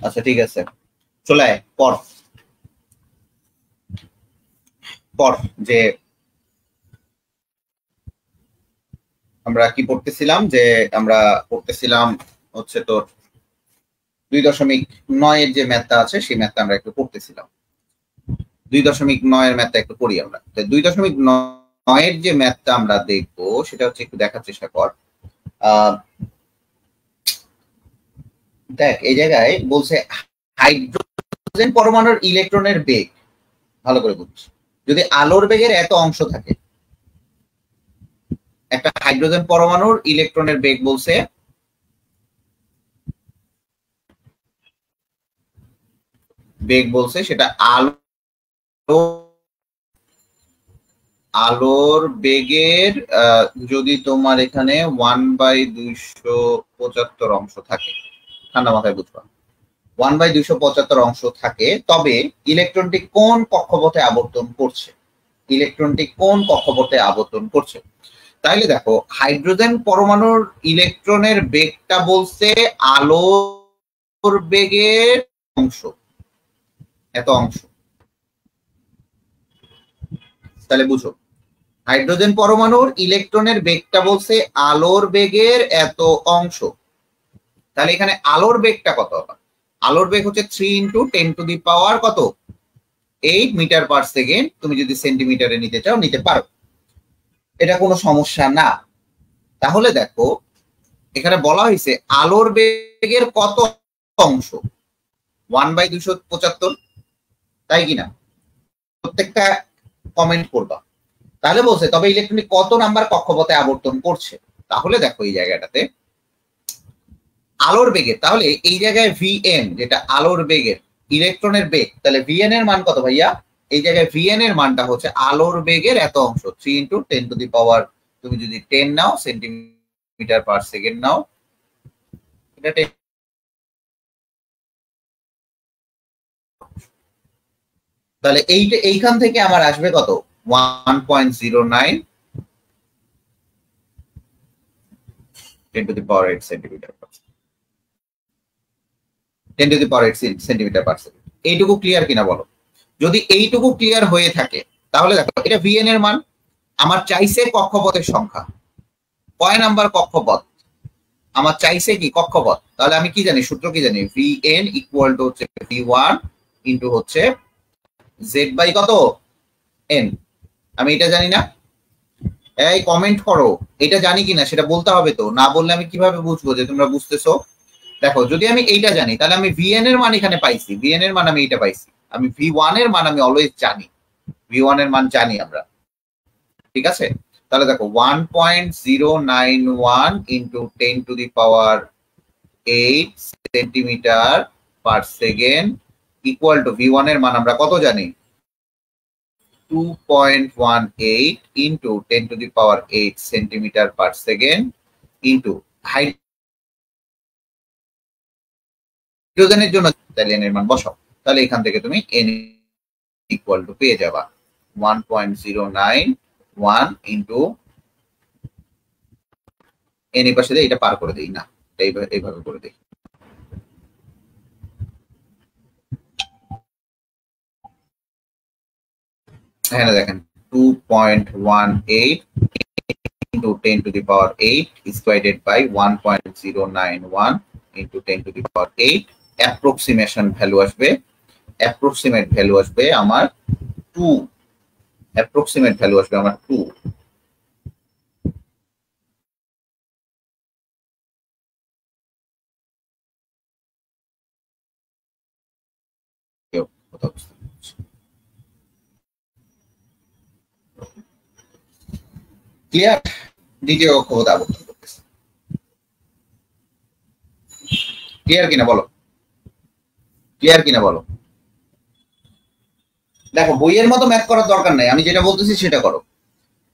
আচ্ছা ঠিক আছে, চলে আয় পর পর যে আমরা কি পড়তেছিলাম, যে আমরা পড়তেছিলাম হচ্ছে তোর 2.9 এর যে ম্যাথটা আছে সেই ম্যাথটা আমরা একটু পড়তেছিলাম। 2.9 এর ম্যাথটা একটু পড়ি আমরা। 2.9 এর যে ম্যাথটা আমরা দেখবো সেটা হচ্ছে, একটু দেখার চেষ্টা কর। দেখ এই জায়গায় বলছে হাইড্রোজেন পরমাণুর ইলেকট্রনের বেগ, ভালো করে বুঝছি, যদি আলোর বেগের এত অংশ থাকে, একটা হাইড্রোজেন পরমাণুর ইলেকট্রনের বেগ বলছে সেটা আলোর বেগের যদি তোমার এখানে 1/275 অংশ থাকে, ঠান্ডা মাথায় বুঝবা, 1/275 অংশ থাকে, তবে ইলেকট্রনটি কোন কক্ষপথে আবর্তন করছে, ইলেকট্রনটি কোন কক্ষপথে আবর্তন করছে। তাইলে দেখো হাইড্রোজেন পরমাণুর ইলেকট্রনের বেগটা বলছে আলোর বেগের অংশ, এত অংশ। তাহলে বুঝো হাইড্রোজেন পরমাণুর ইলেকট্রনের বেগটা বলছে আলোর বেগের এত অংশ। তাহলে এখানে আলোর বেগটা কত হবে? আলোর বেগ হচ্ছে 3 × 10⁻⁸ কত, 8 মিটার পার সেকেন্ড। তুমি যদি সেন্টিমিটারে নিতে চাও নিতে পারো, এটা কোনো সমস্যা না। তাহলে দেখো এখানে বলা হয়েছে আলোর বেগের কত অংশ, 1/275, তাই কিনা? প্রত্যেকটা কমেন্ট করবা। তাহলে বলছে তবে ইলেকট্রনিক কত নাম্বার কক্ষপথে আবর্তন করছে। তাহলে দেখো এই জায়গাটাতে আলোর বেগের, তাহলে এই জায়গায় ভিএন যেটা আলোর বেগের ইলেকট্রনের বেগ, তাহলে ভিএন এর মান কত ভাইয়া? এই জায়গায় ভিএন এর মানটা হচ্ছে আলোর বেগের এত অংশ, 3 × 10⁻⁷ তুমি যদি 10 নাও সেন্টিমিটার পার সেকেন্ড নাও, এটা 10। তাহলে এইখান থেকে আমার আসবে কত 1.09 10 to the power 8 centimetre per 10 to the power 8 centimetre per second. এইটুকু ক্লিয়ার কিনা বলো? যদি এইটুকু ক্লিয়ার হয়ে থাকে তাহলে দেখো এটা ভিএন এর মান। আমার চাইছে কক্ষপথের সংখ্যা, কয় নাম্বার কক্ষপথ আমার চাইছে, কি কক্ষপথ। তাহলে আমি কি জানি, সূত্র কি জানি, ভিএন ইকুয়াল টু হচ্ছে v1 ইন্টু হচ্ছে জেড বাই কত এন। আমি এটা জানি না, এই কমেন্ট করো এটা জানি কিনা সেটা বলতে হবে তো, না বললে আমি কিভাবে বুঝবো যে তোমরা বুঝতেছো। দেখো যদি আমি এইটা জানি তাহলে আমি ভিএন এর মান এখানে পাইছি, ভিএন এর মান আমি এইটা পাইছি, আমি ভি1 এর মান আমি অলওয়েজ জানি, ভি1 এর মান জানি আমরা, ঠিক আছে। তাহলে দেখো 1.091 into 10 two the power 8 centimetre per second equal to V1 এর মান আমরা কত জানি, 2.18 into 10 two the power 8 centimetre per second into হাইড্রোজেনের জন্য তাহলে এর মান বসাও। তাহলে এখান থেকে তুমি এন ইকুয়াল টু পেয়ে যাবা 1.091 ইন্টু এন এর পাশে এটা পার করে দেই না, এইভাবে করে দেই। এখানে দেখেন 2.18 into 10 to the power 8 is divided by 1.091 into 10 to the power 8 approximation value আসবে, approximate value আসবে আমার 2, approximate value আসবে আমার 2। ক্লিয়ার? দ্বিতীয় কক্ষপথ আবর্তন করতেছে, ক্লিয়ার কিনা বলো, ক্লিয়ার কিনা বলো। দেখো বইয়ের মতো ম্যাথ করার দরকার নাই, আমি যেটা বলতেছি সেটা করো,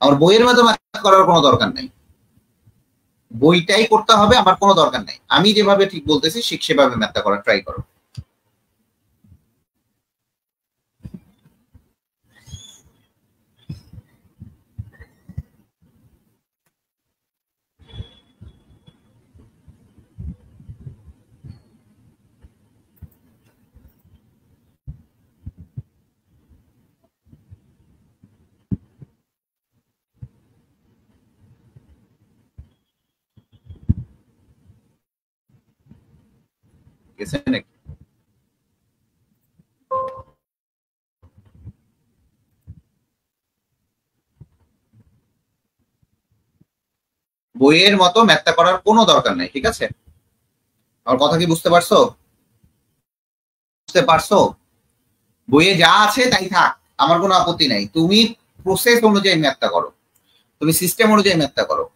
আমার বইয়ের মতো ম্যাথ করার কোনো দরকার নাই, বইটাই করতে হবে, আমার কোনো দরকার নাই, আমি যেভাবে ঠিক বলতেছি ঠিক সেভাবে ম্যাথটা করার ট্রাই করো। গেছে নাকি? বইয়ের মতো ম্যাথটা করার কোনো দরকার নাই, ঠিক আছে। আমার কথা কি বুঝতে পারছো? বুঝতে পারছো? বইয়ে যা আছে তাই থাক, আমার কোনো আপত্তি নাই, তুমি প্রসেস অনুযায়ী ম্যাথটা করো, তুমি সিস্টেম অনুযায়ী ম্যাথটা করো।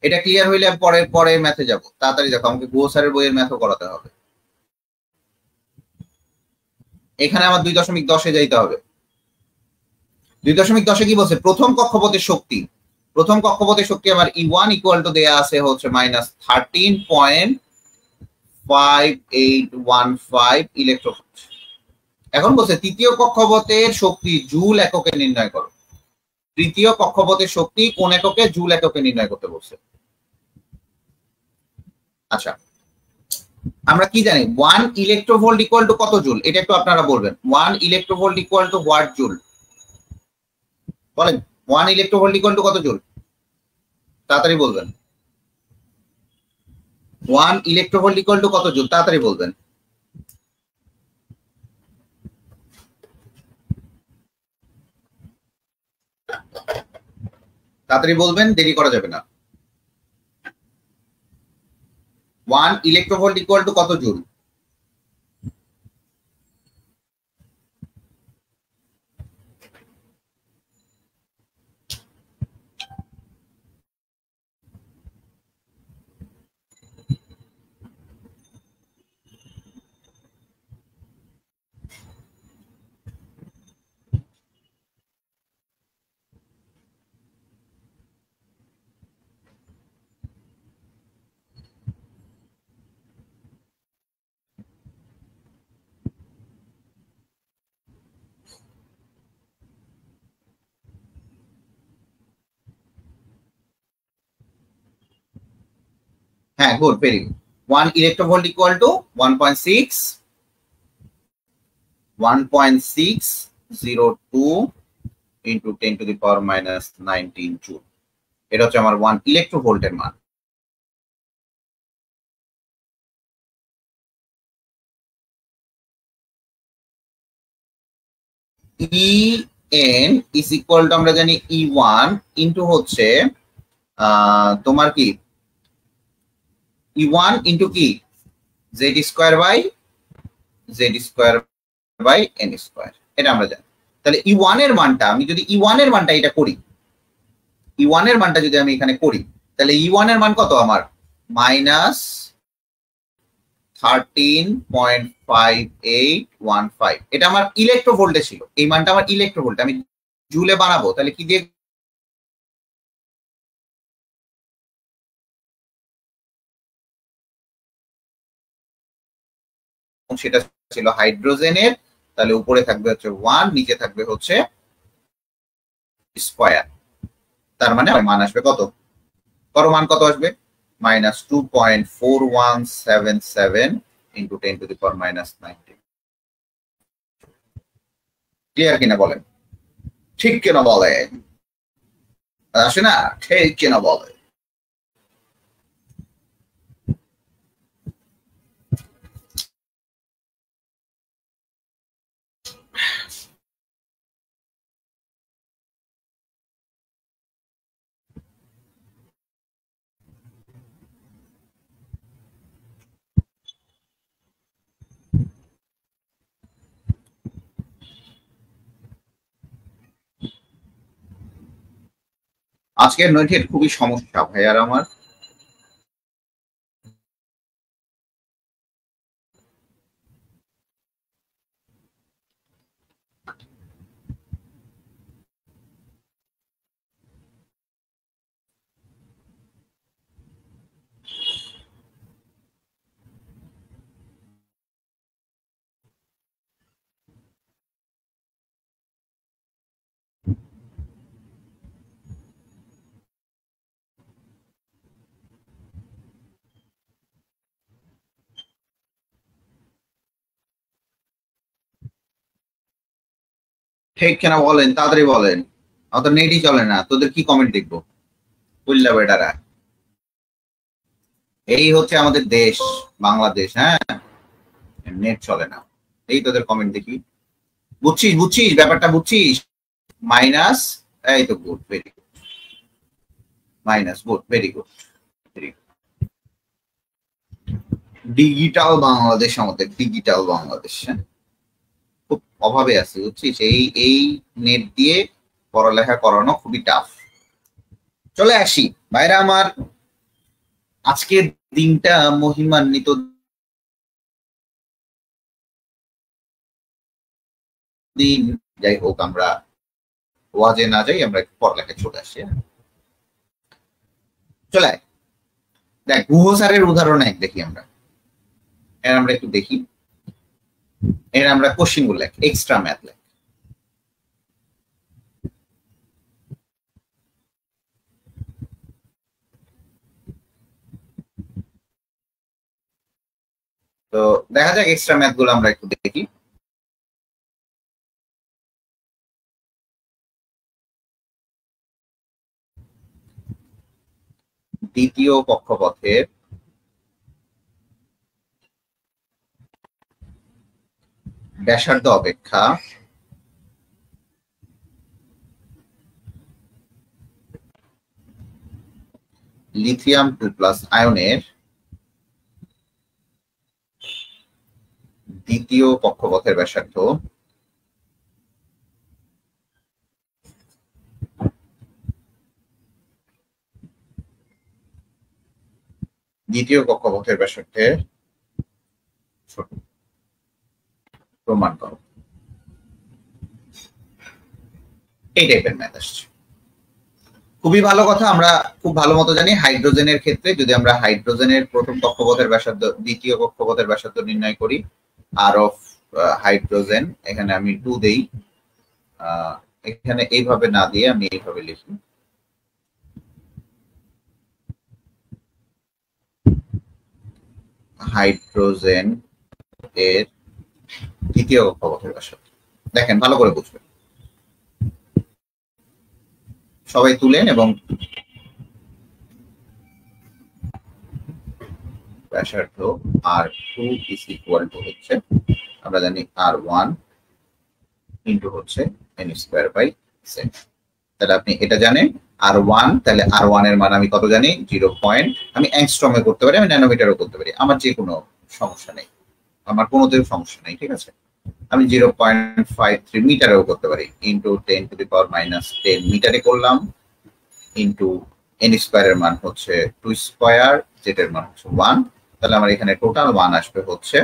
এটা ক্লিয়ার হইলে পরে পরে ম্যাথে যাব, তাড়াতাড়ি দেখো আমাকে গুহ স্যারের বইয়ের ম্যাথও করাতে হবে। এখানে আমার 2.10-এ যাইতে হবে। 2.10 কি বলছে, প্রথম কক্ষপথের শক্তি, প্রথম কক্ষপথের শক্তি আমার E1 ইকুয়াল টু দেয়া আছে হচ্ছে -13.5815 ইলেকট্রোভোল্ট। এখন বলছে তৃতীয় কক্ষপথের শক্তি জুল এককে নির্ণয় করো। তৃতীয় কক্ষপথের শক্তি কোন এককে, জুল এককে নির্ণয় করতে বলছে। আচ্ছা আমরা কি জানি 1 ইলেকট্রোভোল্ট ইকুয়াল টু কত জুল, এটা একটু আপনারা বলবেন। 1 electronvolt equal to what joule, বলেন 1 ইলেকট্রোভোল্ট ইকুয়াল টু কত জুল, তাড়াতাড়ি বলবেন। 1 ইলেকট্রোভোল্ট ইকুয়াল টু কত জুল, তাড়াতাড়ি বলবেন। তাড়াতাড়ি বলবেন, দেরি করা যাবে না। 1 ইলেকট্রোভোল্ট ইকুয়াল টু কত জুল? হ্যাঁ, good, very good. 1 electronvolt equal to 1.602 into 10⁻⁻19 joule. এটা হচ্ছে আমার 1 ইলেকট্রোভোল্টের মান। En ইজ ইকুয়াল টু আমরা জানি E1 ইন্টু হচ্ছে তোমার কি E1 ইন্টু কি Z square by N square, এটা আমরা জানি। তাহলে E1 এর মানটা আমি যদি E1 এর মানটা এটা করি, E1 এর মানটা যদি আমি এখানে করি, তাহলে E1 এর মান কত আমার -13.5815। এটা আমার ইলেকট্রোভোল্টে ছিল, এই মানটা আমার ইলেকট্রোভোল্টে। আমি জুলে বানাবো, তাহলে কি দিয়ে সেটা ছিল হাইড্রোজেনের, তাহলে উপরে থাকবে হচ্ছে 1, নিচে থাকবে হচ্ছে স্কয়ার। তার মানে মান আসবে কত? মান কত আসবে? -2.4177 ইন্টু 10⁻⁻19। ক্লিয়ার কিনা বলেন? ঠিক কিনা বলেন? আসে না? ঠিক কিনা বলেন? আজকের নেটের খুবই সমস্যা ভাইয়ার আমার। ঠিক কিনা বলেন, তাড়াতাড়ি বলেন। আমাদের নেটই চলে না, তোদের কি কমেন্ট দেখবো? বুঝলা বেটারা, এই হচ্ছে আমাদের দেশ বাংলাদেশ। হ্যাঁ, নেট চলে না, এই তোদের কমেন্ট দেখি। বুঝছিস বুঝছিস ব্যাপারটা বুঝছিস? মাইনাস, এই তো good, very good. Minus, good, very good, very good. Digital Bangladesh, আমাদের ডিজিটাল বাংলাদেশ। হ্যাঁ, খুব অভাবে আছে বুঝছিস, এই নেট দিয়ে পড়ালেখা করানো খুবই টাফ। চলে আসি ভাইরা আমার, আজকের দিনটা মহিমান্বিত দিন। যাই হোক, আমরা ওয়াজে না যাই, আমরা একটু পড়ালেখায় চলে আসি। চলে দেখ, গুহ স্যারের উদাহরণ এক দেখি আমরা। এর আমরা একটু দেখি, এর আমরা কোশ্চিন গুলো লেখ, এক্সট্রা ম্যাথ লেখ। তো দেখা যাক এক্সট্রা ম্যাথ গুলো আমরা একটু দেখি। দ্বিতীয় কক্ষপথের ব্যাসার্ধ অপেক্ষা লিথিয়াম 2+ আয়নের দ্বিতীয় কক্ষপথের ব্যাসার্ধ দ্বিতীয় কক্ষপথের ব্যাসার্ধের ছোট, প্রমাণ করো। এই টাইপের ম্যাথ আসছে। খুবই ভালো কথা। আমরা খুব ভালো মতো জানি হাইড্রোজেনের ক্ষেত্রে যদি আমরা হাইড্রোজেনের প্রথম কক্ষপথের ব্যাসার্ধ দ্বিতীয় কক্ষপথের ব্যাসার্ধ নির্ণয় করি, আর অফ হাইড্রোজেন, এখানে আমি 2 দেই, এখানে এইভাবে না দিয়ে আমি এইভাবে লিখি। হাইড্রোজেন এর দ্বিতীয় কক্ষপথের ব্যাসার্ধ। দেখেন ভালো করে বুঝবেন, সবাই তুলেন এবং ব্যাসার্ধ R2 is equal to হচ্ছে, আমরা জানি R1 ইন্টু হচ্ছে n স্কয়ার বাই z। তাহলে আপনি এটা জানেন R1, তাহলে R1 এর মান আমি কত জানি 0. আমি অ্যাংস্ট্রমে করতে পারি, আমি ন্যানোমিটারও করতে পারি, আমার যে কোনো সমস্যা নেই, আমার কোনোতেও সমস্যা নেই, ঠিক আছে। আমি 0.53 মিটারেও করতে পারি, ইন্টু 10⁻⁻10 মিটারে করলাম, ইন্টু n স্কয়ারের মান হচ্ছে 2 স্কয়ার, z এর মান হচ্ছে 1, তাহলে আমার এখানে টোটাল মান আসবে হচ্ছে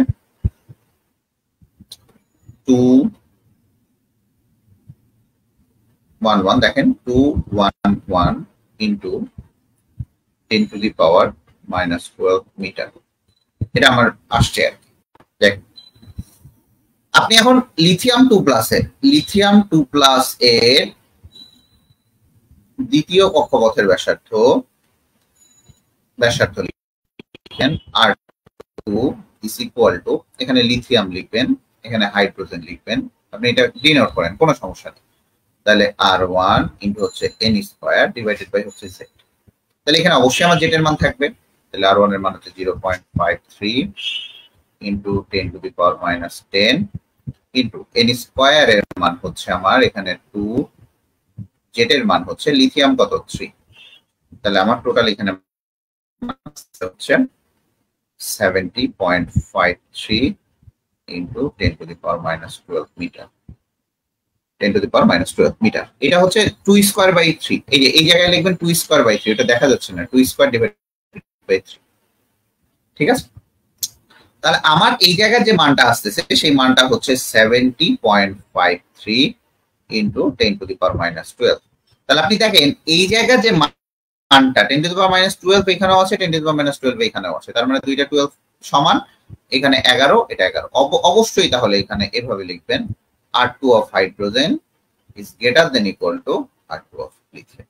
211, দেখেন 211 ইন্টু 10⁻⁻12 মিটার, এটা আমার আসছে আর কি। দেখ, আপনি এখন লিথিয়াম 2+ এর দ্বিতীয় কক্ষপথের ব্যাসার্ধ লিখবেন R2 is equal to, এখানে লিথিয়াম লিখবেন, এখানে হাইড্রোজেন লিখবেন, আপনি এটা ডিনোট করেন, কোনো সমস্যা নেই। তাহলে R1 ইন্টু হচ্ছে n স্কয়ার ডিভাইডেড বাই হচ্ছে z। তাহলে এখানে অবশ্যই আমার z এর মান থাকবে, তাহলে R1 এর মান হচ্ছে 0.53 ইন্টু 10⁻⁻10 ইন্টু n স্কয়ার এর মান হচ্ছে আমার এখানে 2, z এর মান হচ্ছে লিথিয়াম কত 3, তাহলে আমার টোটাল এখানে হচ্ছে 70.53 ইন্টু 10⁻⁻12 মিটার, 10⁻⁻12 মিটার। এটা হচ্ছে 2 স্কয়ার বাই 3, এই যে এই জায়গায় লিখবেন 2 স্কয়ার বাই 3, এটা দেখা যাচ্ছে না, 2 স্কয়ার ডিভাইডেড বাই 3, ঠিক আছে। তাহলে আমার এই জায়গায় যে মানটা আসতেছে সেই মানটা হচ্ছে 70.53 ইন্টু 10⁻⁻12। তাহলে আপনি দেখেন এই জায়গায় যে মানটা 10⁻⁻12 এখানেও আছে, 10⁻⁻12 এখানেও আছে, তার মানে দুইটা 12 সমান, এখানে 11, এটা 11। অবশ্যই তাহলে এখানে এভাবে লিখবেন R2 of hydrogen is greater than equal to R2 of lithium।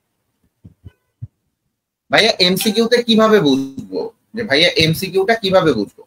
ভাইয়া এমসিকিউতে কিভাবে বুঝবো, যে ভাইয়া এমসিকিউটা কিভাবে বুঝবো?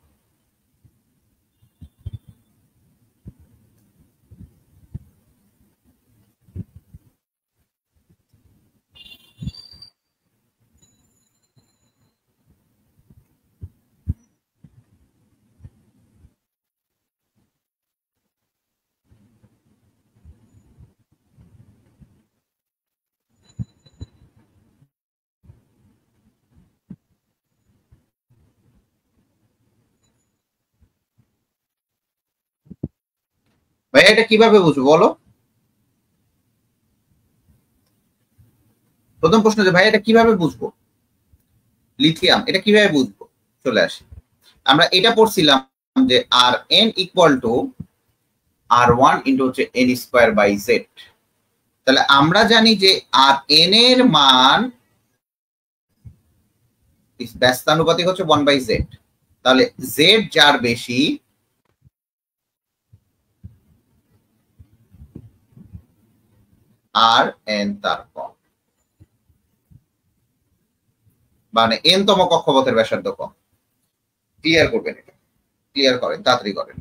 ভাইয়া এটা কিভাবে বুঝবো বলো? প্রথম প্রশ্ন যে ভাইয়া এটা কিভাবে বুঝবো লিথিয়াম, এটা কিভাবে বুঝবো? চলে আসি, আমরা এটা পড়ছিলাম যে r N equal to R1 into হচ্ছে n স্কয়ার বাই z। তাহলে আমরা জানি যে আর এন এর মান ব্যস্তানুপাতিক হচ্ছে 1/z, তাহলে z যার বেশি আর এন তার কম, মানে n তম কক্ষপথের ব্যাসার্ধ কম। ক্লিয়ার করবেন, এটা ক্লিয়ার করেন, তাড়াতাড়ি করেন,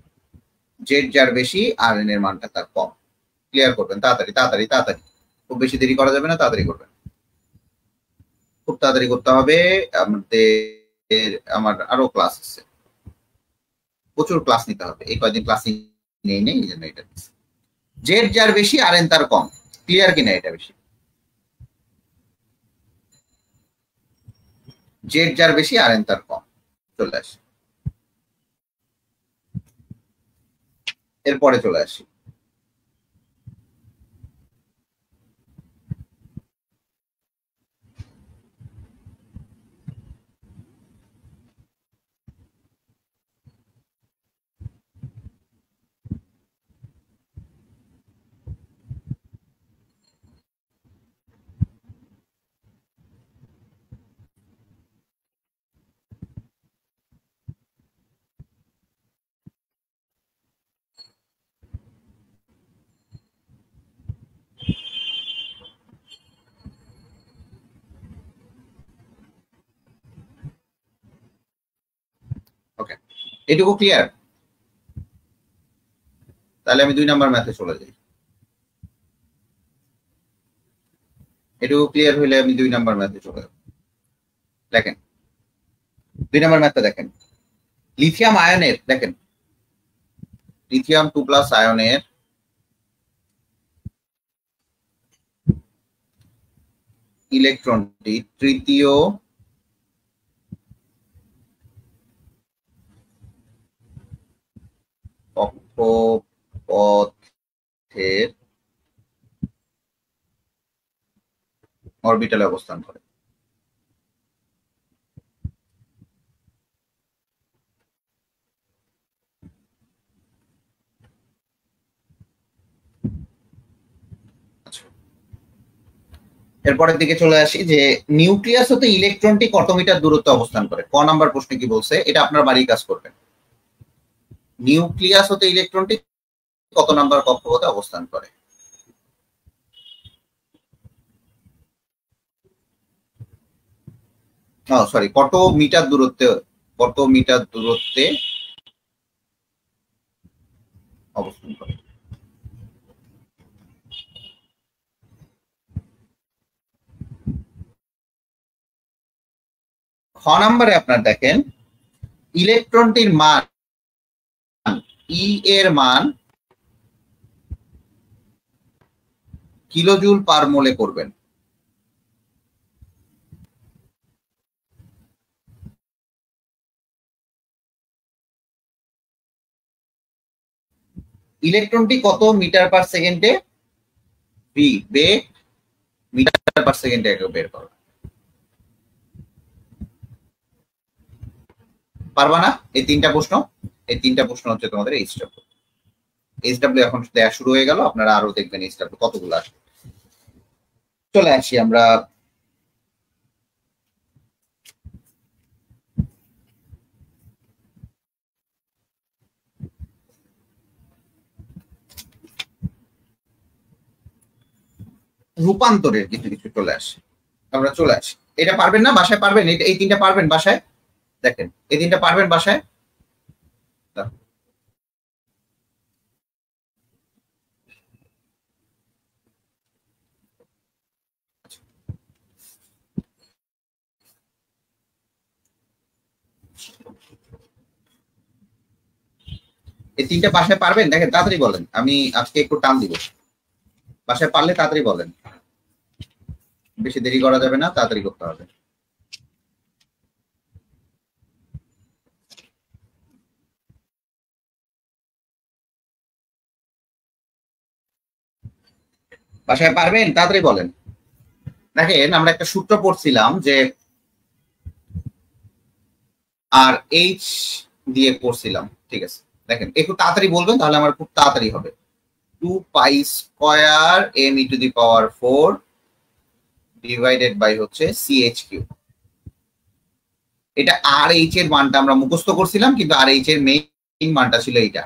z যার বেশি আর এন এর মানটা তার কম। ক্লিয়ার করবেন তাড়াতাড়ি তাড়াতাড়ি তাড়াতাড়ি, খুব বেশি দেরি করা যাবে না, তাড়াতাড়ি করবেন, খুব তাড়াতাড়ি করতে হবে। আমাদের আমার আরো ক্লাস আছে, প্রচুর ক্লাস নিতে হবে, এই কয়েকদিন ক্লাস নেই নেই, এই জন্য এটা জেড যার বেশি আর এন তার কম। ক্লিয়ার কিনা এটা? বেশি জেড যার বেশি আর এন তার কম। চলে আসি, এরপরে চলে আসি, এটুকু ক্লিয়ার? তাহলে আমি 2 নাম্বার ম্যাথে চলে যাই। এটুকু ক্লিয়ার হইলে আমি 2 নাম্বার ম্যাথে চলে যাব। দেখেন 2 নাম্বার ম্যাথটা দেখেন, লিথিয়াম আয়নের, দেখেন লিথিয়াম 2+ আয়নের ইলেকট্রনটি তৃতীয় কক্ষপথের অরবিটালে অবস্থান করে। এরপরের দিকে চলে আসি যে নিউক্লিয়াস হতে ইলেকট্রনটি কত মিটার দূরত্বে অবস্থান করে। ক নাম্বার প্রশ্নে কি বলছে, এটা আপনার বাড়ির কাজ করবেন। নিউক্লিয়াস হতে ইলেকট্রনটি কত নাম্বার কক্ষপথে অবস্থান করে? সরি, কত মিটার দূরত্বে অবস্থান করে। খ নাম্বারে আপনার দেখেন ইলেকট্রনটির মান ই এর মান কিলোজুল পার মোলে করবেন। ইলেকট্রনটি কত মিটার পার সেকেন্ডে বেগ মিটার পার সেকেন্ডে বের করবে। পারবা না? এই 3টা প্রশ্ন হচ্ছে তোমাদের এইচডব্লিউ এখন দেয়া শুরু হয়ে গেল, আপনারা আরো দেখবেন এইচডব্লিউ কতগুলো আসবে। চলে আসি আমরা রূপান্তরের কিছু কিছু চলে আসি। এটা পারবেন না বাসায়? পারবেন? এই 3টা পারবেন বাসায়? দেখেন এই 3টা পারবেন বাসায়? এই 3টা বাসায় পারবেন? দেখেন তাড়াতাড়ি বলেন, আমি আজকে একটু টান দিব। বাসায় পারলে তাড়াতাড়ি বলেন, বেশি দেরি করা যাবে না, তাড়াতাড়ি করতে হবে। বাসায় পারবেন? তাড়াতাড়ি বলেন। দেখেন আমরা একটা সূত্র পড়ছিলাম যে আর এইচ দিয়ে পড়ছিলাম, ঠিক আছে? দেখেন একটু তাড়াতাড়ি বলবেন, তাহলে আমার খুব তাড়াতাড়ি হবে। 2π² m e⁴ ডিভাইডেড বাই হচ্ছে CH3। এটা আর এইচ এর মানটা আমরা মুখস্থ করছিলাম, কিন্তু আর এইচ এর মেইন মানটা ছিল এইটা,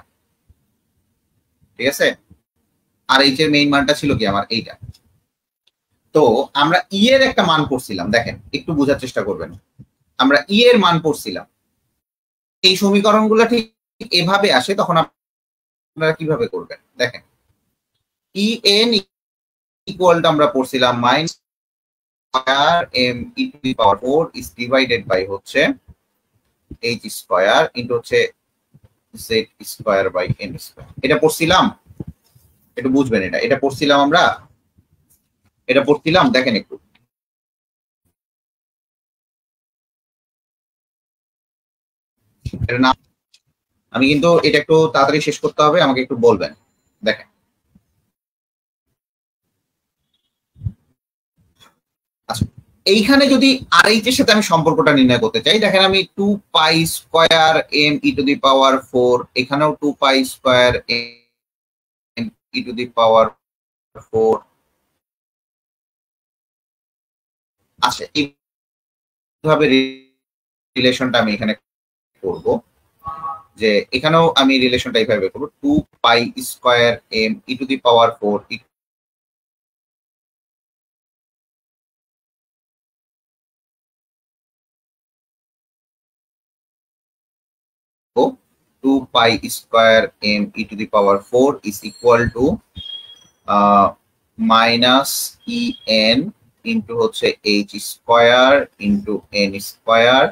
ঠিক আছে? আর এইচ এর মেইন মানটা ছিল কি আমার এইটা। তো আমরা ই এর একটা মান করছিলাম, দেখেন একটু বোঝার চেষ্টা করবেন। আমরা ই এর মান করছিলাম, এই সমীকরণগুলো ঠিক এভাবে আসে, তখন আপনারা কিভাবে করবেন দেখেন। ই এন ইকুয়াল টু আমরা পড়ছিলাম -m e⁴ is divided by হচ্ছে h² ইনটু হচ্ছে z² বাই n²। এটা পড়ছিলাম, একটু বুঝবেন। এটা পড়ছিলাম আমরা, দেখেন একটু। আমি কিন্তু এটা একটু তাড়াতাড়ি শেষ করতে হবে, আমাকে একটু বলবেন। দেখেন আচ্ছা, এইখানে যদি আর এইচ এর সাথে আমি সম্পর্কটা নির্ণয় করতে চাই, দেখেন আমি 2π² m e⁴, এখানেও 2π² m e⁴ আছে। এইভাবে রিলেশনটা আমি এখানে করব, যে এখানেও আমি রিলেশনটা এইভাবে করব, 2π² m e⁴ 2 pi square m e to the power 4 is equal to minus en into হচ্ছে h square into n square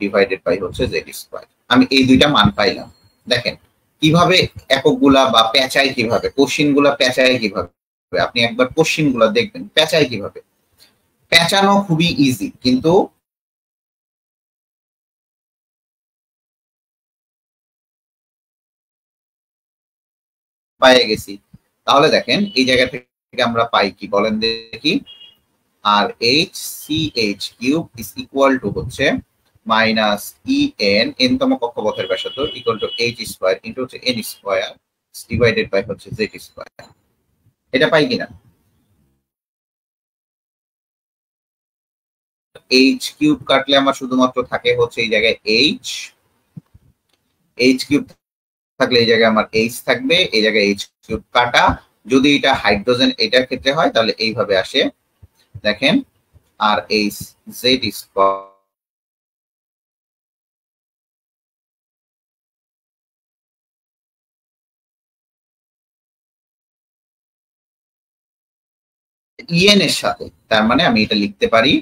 divided by হচ্ছে z square। আমি এই দুইটা মান পাইলাম। দেখেন কিভাবে এককগুলা বা পেঁচায় কিভাবে, কোশ্চিন গুলা পেঁচায় কিভাবে, আপনি একবার কোশ্চিন গুলা দেখবেন পেঁচায় কিভাবে। পেঁচানো খুবই ইজি, কিন্তু পেয়ে গেছি। তাহলে দেখেন এই জায়গা থেকে আমরা পাই কি বলেন দেখি, r H c H cube is equal to হচ্ছে মাইনাস ই এন এন তম কক্ষপথের ব্যাসার্ধ equal to h square into হচ্ছে এন স্কোয়ার ডিভাইডেড বাই হচ্ছে জেড স্কোয়ার। এটা পাই কিনা? এইচ কিউব কাটলে আমার শুধুমাত্র থাকে হচ্ছে এই জায়গায় এইচ, এইচ কিউব থাকলে এই জায়গায় আমার এইচ থাকবে, এই জায়গায় এইচ কিউব কাটা। যদি এটা হাইড্রোজেন এটার ক্ষেত্রে হয় তাহলে এইভাবে আসে, দেখেন আর এইচ জেড স্কোয়ার ইএন এর সাথে। তার মানে আমি এটা লিখতে পারি,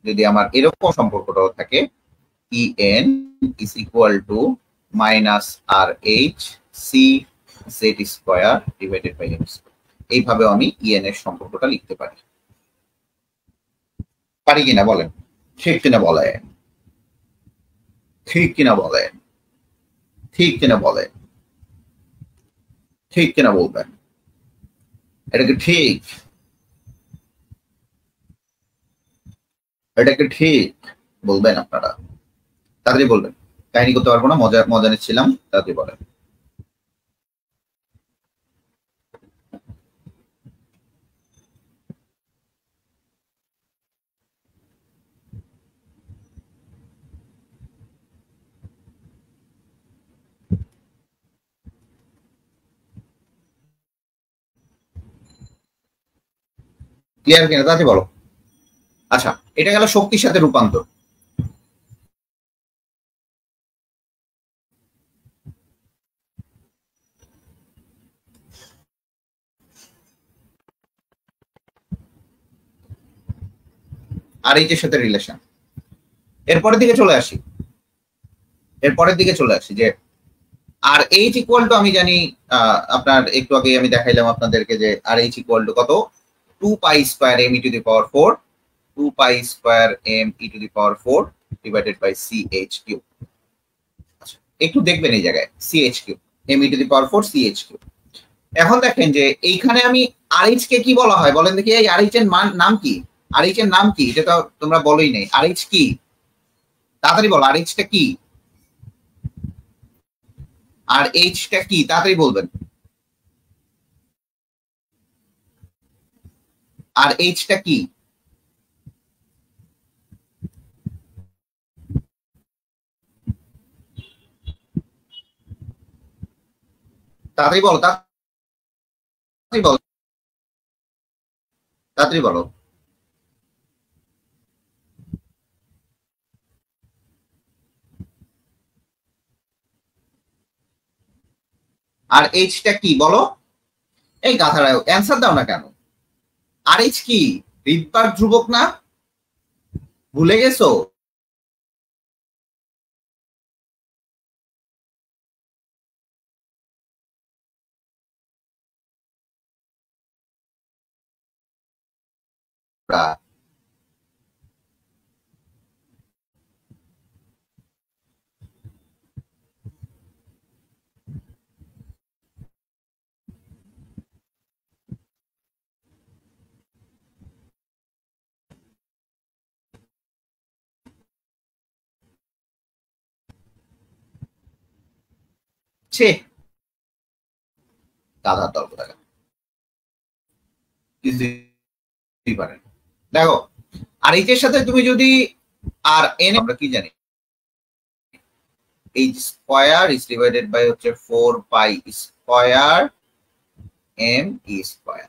যদি আমার এরকম সম্পর্কটাও থাকে, E N is equal to minus R H C Z square divided by M square. এইভাবেও আমি ইএন এর সম্পর্কটা লিখতে পারি। পারি কিনা বলেন, ঠিক কিনা বলেন, ঠিক কিনা বলেন, ঠিক কিনা বলেন, ঠিক কিনা বলবেন। এটা কি ঠিক? এটা কি ঠিক বলবেন আপনারা? তাড়াতাড়ি বলবেন, কাহিনী করতে পারবো না, মজা মজা নিচ্ছিলাম, তাড়াতাড়ি বলেন। ক্লিয়ার কিনা তাড়াতাড়ি বলো। আচ্ছা, এটা গেল শক্তির সাথে রূপান্তর। আর এইচ এর সাথে রিলেশন। এরপরের দিকে চলে আসি, এরপরের দিকে চলে আসি যে আর এইচ ইকুয়াল টু আমি জানি, আপনার একটু আগে আমি দেখাইলাম আপনাদেরকে যে আর এইচ ইকুয়াল টু কত, 2 pi square M E to the power 4, 2 pi square M E to the power 4 divided by C H cube. আচ্ছা, একটু দেখবেন এই জায়গায় C H cube, M E to the power 4 C H cube. এখন দেখেন যে এইখানে আমি আর এইচ কে কি বলা হয় বলেন দেখি, এই আর এইচ এর নাম কি? আর এইচ এর নাম কি? এটা তো তোমরা বলোই নাই। আর এইচ কি? তাড়াতাড়ি বলো, আর এইচটা কি? আর এইচটা কি? তাড়াতাড়ি বলবেন। আর এইচটা কি? তাড়াতাড়ি বলো, তাড়াতাড়ি বলো, তাড়াতাড়ি বলো। আর এইচটা কি বলো? এই গাধারা অ্যান্সার দাও না কেন? আর এইচ কি? রিডবার্গ ধ্রুবক না? ভুলে গেছো? ছে, গাধার দল কোথাকার, কিছুই পারে না। দেখো আর এইচ এর সাথে তুমি যদি আর এন, আমরা কি জানি, H square is divided by হচ্ছে 4 pi square M E square.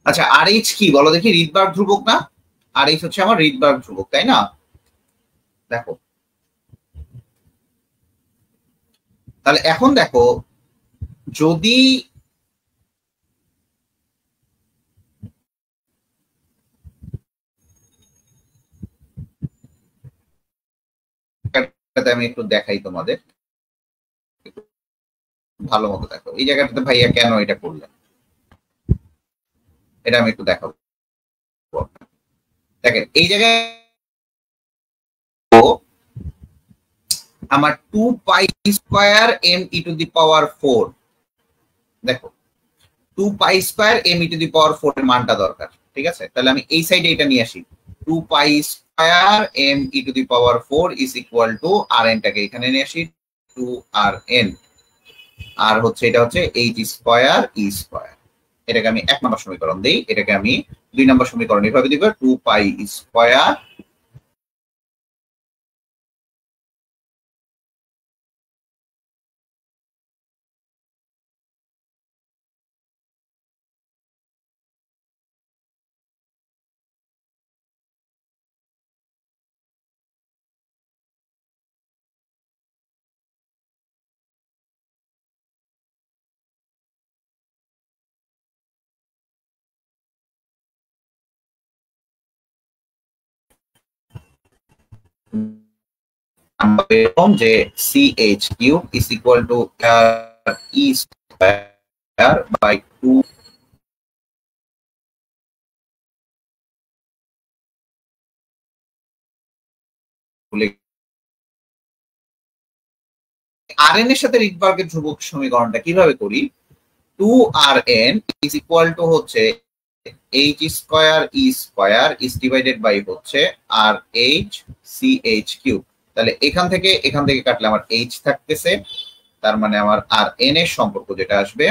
আচ্ছা আর এইচ কি বলো দেখি, রিডবার্গ ধ্রুবক না? আর এইচ হচ্ছে আমার রিডবার্গ ধ্রুবক, তাই না? দেখো তাহলে এখন দেখো, যদি আমি একটু দেখাই তোমাদের ভালো মতো, দেখো এই জায়গাটাতে ভাইয়া কেন এটা করলেন, এটা আমি একটু দেখাবো। দেখেন এই জায়গায় আমার 2 pi square M E to the power 4, দেখো 2 pi square M E to the power 4 এর মানটা দরকার, ঠিক আছে? তাহলে আমি এই সাইডে এটা নিয়ে আসি, 2 pi square M E to the power 4 is equal to R N টাকে এখানে নিয়ে আসি 2 আর এন, আর হচ্ছে এটা হচ্ছে এইচ স্কয়ার ই স্কয়ার। এটাকে আমি 1 নম্বর সমীকরণ দেই, এটাকে আমি 2 নম্বর সমীকরণ এভাবে দিব, 2 পাই স্কয়ার এরকম যে CH cube is equal to E square by 2 R N এর সাথে রিডবার্গের ধ্রুবক সমীকরণটা কিভাবে করি, 2 R N is equal to হচ্ছে H square E square is divided by হচ্ছে আর এইচ CH কিউব। তাহলে এখান থেকে কাটলে আমার এইচ থাকতেছে, তার মানে আমার আর এন এর সম্পর্ক যেটা আসবে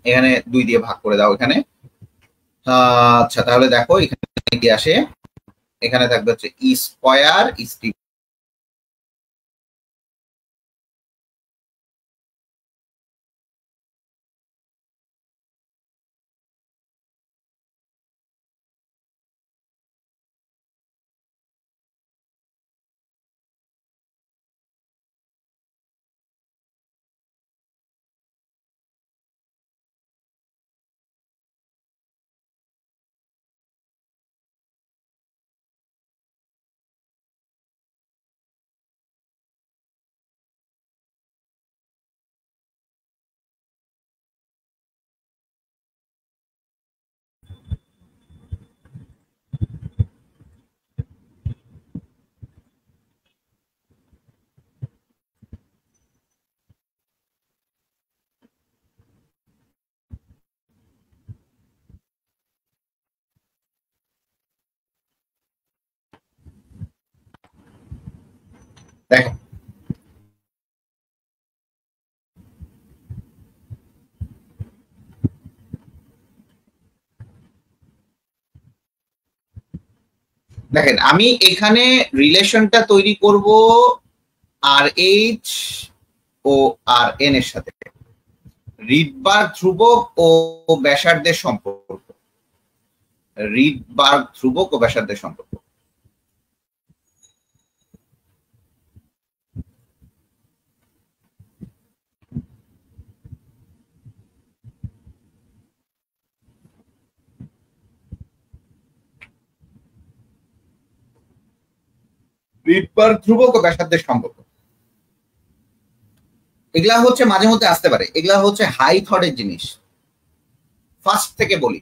এখানে 2 দিয়ে ভাগ করে দাও এখানে। আচ্ছা তাহলে দেখো এখানে কি আসে, এখানে থাকবে হচ্ছে ই স্কয়ার ইজ দেখো দেখেন আমি এখানে রিলেশনটা তৈরি করব আর এইচ ও আর এন এর সাথে, রিডবার্গ ধ্রুবক ও ব্যাসার্ধের সম্পর্ক, রিডবার্গ ধ্রুবক ও ব্যাসার্ধের সম্পর্ক। রিডবার্গ ধ্রুবক ও ব্যাসার্ধের সম্পর্ক, এগুলা হচ্ছে মাঝে মধ্যে আসতে পারে, এগুলা হচ্ছে হাই থটের জিনিস। ফার্স্ট থেকে বলি,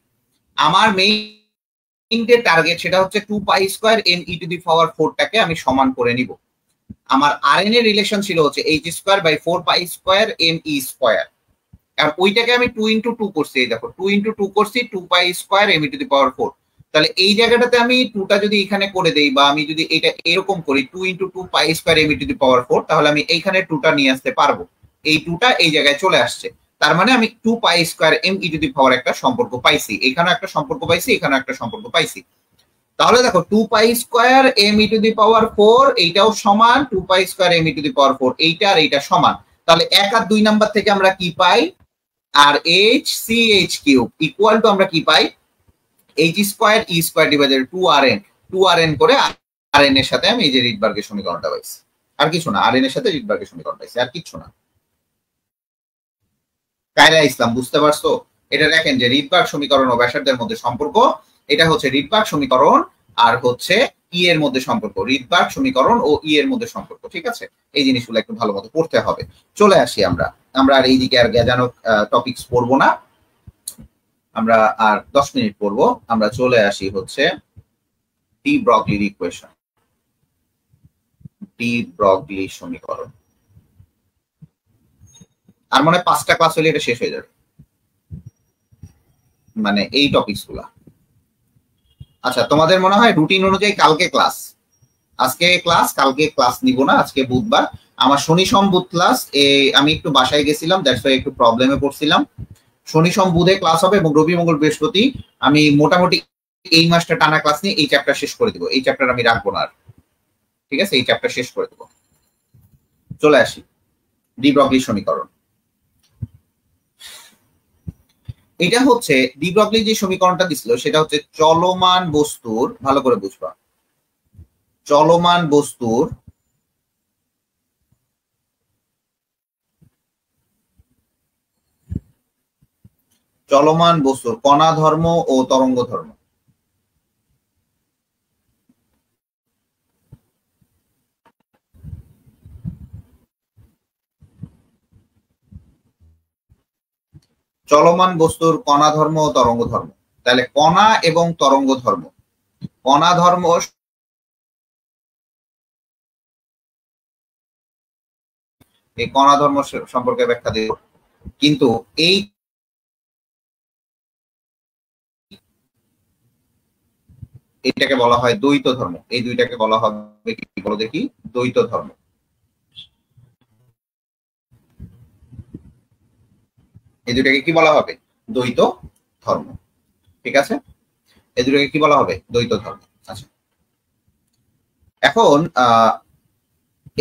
আমার মেইন যে টার্গেট সেটা হচ্ছে 2 pi square M E to the power 4 টাকে আমি সমান করে নিব। আমার আরএন এর রিলেশন ছিল হচ্ছে H square by 4 pi square M E square, আর ওইটাকে আমি 2 ইনটু 2 করছি, এই দেখো 2 ইনটু 2 করছি 2 pi square M E to the power 4। তাহলে এই জায়গাটাতে আমি 2টা যদি এখানে করে দেই, বা আমি যদি এটা এরকম করি 2 into 2 pi square M E to the power 4, তাহলে আমি এইখানে 2টা নিয়ে আসতে পারবো, এই 2টা এই জায়গায় চলে আসছে। তার মানে আমি 2 pi square M E to the power একটা সম্পর্ক পাইছি, এখানেও একটা সম্পর্ক পাইছি, এখানেও একটা সম্পর্ক পাইছি। তাহলে দেখো 2 pi square M E to the power 4 এইটাও সমান 2 pi square M E to the power 4, এইটা আর এইটা সমান। তাহলে 1 আর 2 নাম্বার থেকে আমরা কি পাই, r H c H cube equal to আমরা কি পাই, h square e square divided 2rn করে rn এর সাথে আমি এই যে রিডবার্গের সমীকরণটা পাইছি। আর কিছু না, rn এর সাথে রিডবার্গের সমীকরণ পাইছি, আর কিছু না। কায়রা ইসলাম, বুঝতে পারছো? এটা দেখেন যে রিডবার্গ সমীকরণ ও ব্যাসার্ধের মধ্যে সম্পর্ক, এটা হচ্ছে রিডবার্গ সমীকরণ আর হচ্ছে ই এর মধ্যে সম্পর্ক, রিডবার্গ সমীকরণ ও ই এর মধ্যে সম্পর্ক। ঠিক আছে, এই জিনিসগুলো একটু ভালো মতো পড়তে হবে। চলে আসি আমরা আর এইদিকে আর গেজানো টপিকস পড়বো না, আমরা আর 10 মিনিট পড়বো। আমরা চলে আসি হচ্ছে ডি ব্রগলির ইকুয়েশন, ডি ব্রগলি সমীকরণ। আর মনে হয় 5টা ক্লাস হলে এটা শেষ হয়ে যাবে, মানে এই টপিকস গুলা। আচ্ছা, তোমাদের মনে হয় রুটিন অনুযায়ী কালকে ক্লাস, আজকে ক্লাস, কালকে ক্লাস নিব না, আজকে বুধবার। আমার শনি সোম বুধ ক্লাস, আমি একটু বাসায় গেছিলাম, দ্যাটস ওয়াই একটু প্রবলেমে পড়ছিলাম। শনি সোম বুধে ক্লাস হবে এবং রবি মঙ্গল বৃহস্পতি আমি মোটামুটি এই মাসটা টানা ক্লাস নিয়ে এই চ্যাপ্টার শেষ করে দিব, এই চ্যাপ্টার আমি রাখবো না আর। ঠিক আছে, এই চ্যাপ্টার শেষ করে দেব। চলে আসি ডি ব্রগলি সমীকরণ। এটা হচ্ছে ডি ব্রগলি যে সমীকরণটা দিছিল সেটা হচ্ছে চলমান বস্তুর, ভালো করে বুঝবা, চলমান বস্তুর কণা ধর্ম ও তরঙ্গ ধর্ম। চলমান বস্তুর কণা ধর্ম ও তরঙ্গ ধর্ম। তাহলে কণা এবং তরঙ্গ ধর্ম, কণা ধর্ম, এই কণা ধর্ম সম্পর্কে ব্যাখ্যা দিব, কিন্তু এই এটাকে বলা হয় দ্বৈত ধর্ম। এই দুইটাকে বলা হবে কি, বলো দেখি, দ্বৈত ধর্ম। এই দুইটাকে কি বলা হবে? দ্বৈত ধর্ম। ঠিক আছে, এই দুটোকে কি বলা হবে? দ্বৈত ধর্ম। আচ্ছা, এখন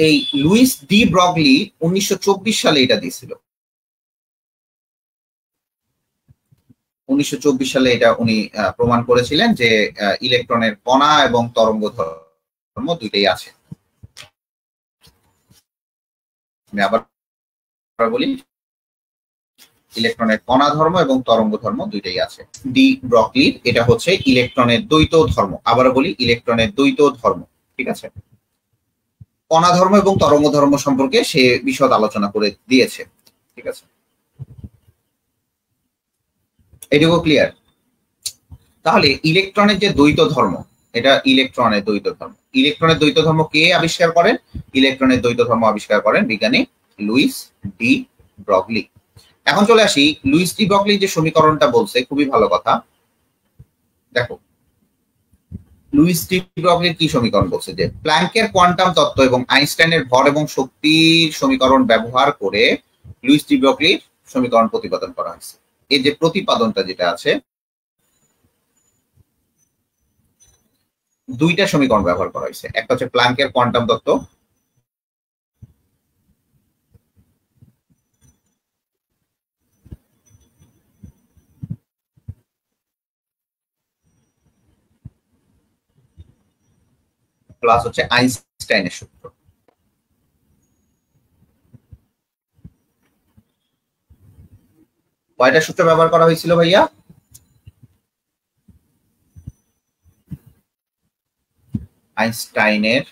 এই লুইস ডি ব্রগলি 1924 সালে এটা দিয়েছিল। 1924 সালে এটা উনি প্রমাণ করেছিলেন যে ইলেকট্রনের কণা এবং তরঙ্গ ধর্ম দুইটাই আছে। আমি আবার বলি, ইলেকট্রনের কণা ধর্ম এবং তরঙ্গ ধর্ম দুইটাই আছে। ডি ব্রগলির এটা হচ্ছে ইলেকট্রনের দ্বৈত ধর্ম। আবারও বলি, ইলেকট্রনের দ্বৈত ধর্ম। ঠিক আছে, কণা ধর্ম এবং তরঙ্গ ধর্ম সম্পর্কে সে বিশদ আলোচনা করে দিয়েছে। ঠিক আছে, এটুকু ক্লিয়ার? তাহলে ইলেকট্রনের যে দ্বৈত ধর্ম, এটা ইলেকট্রনের দ্বৈত ধর্ম। ইলেকট্রনের দ্বৈত ধর্ম কে আবিষ্কার করেন? ইলেকট্রনের দ্বৈত ধর্ম আবিষ্কার করেন বিজ্ঞানী লুইস ডি ব্রগলি। এখন চলে আসি, লুইস ডি ব্রগলি যে সমীকরণটা বলছে, খুবই ভালো কথা। দেখো, লুইস ডি ব্রগলির কি সমীকরণ বলছে, যে প্ল্যাঙ্কের কোয়ান্টাম তত্ত্ব এবং আইনস্টাইনের ভর এবং শক্তির সমীকরণ ব্যবহার করে লুইস ডি ব্রগলির সমীকরণ প্রতিপাদন করা হয়েছে। এই যে প্রতিপাদনটা যেটা আছে, দুইটা সমীকরণ ব্যবহার করা হয়েছে। একটা হচ্ছে প্ল্যাঙ্কের কোয়ান্টাম তত্ত্ব, প্লাস হচ্ছে আইনস্টাইনের সূত্র। কয়টা সূত্র ব্যবহার করা হয়েছিল ভাইয়া? আইনস্টাইনের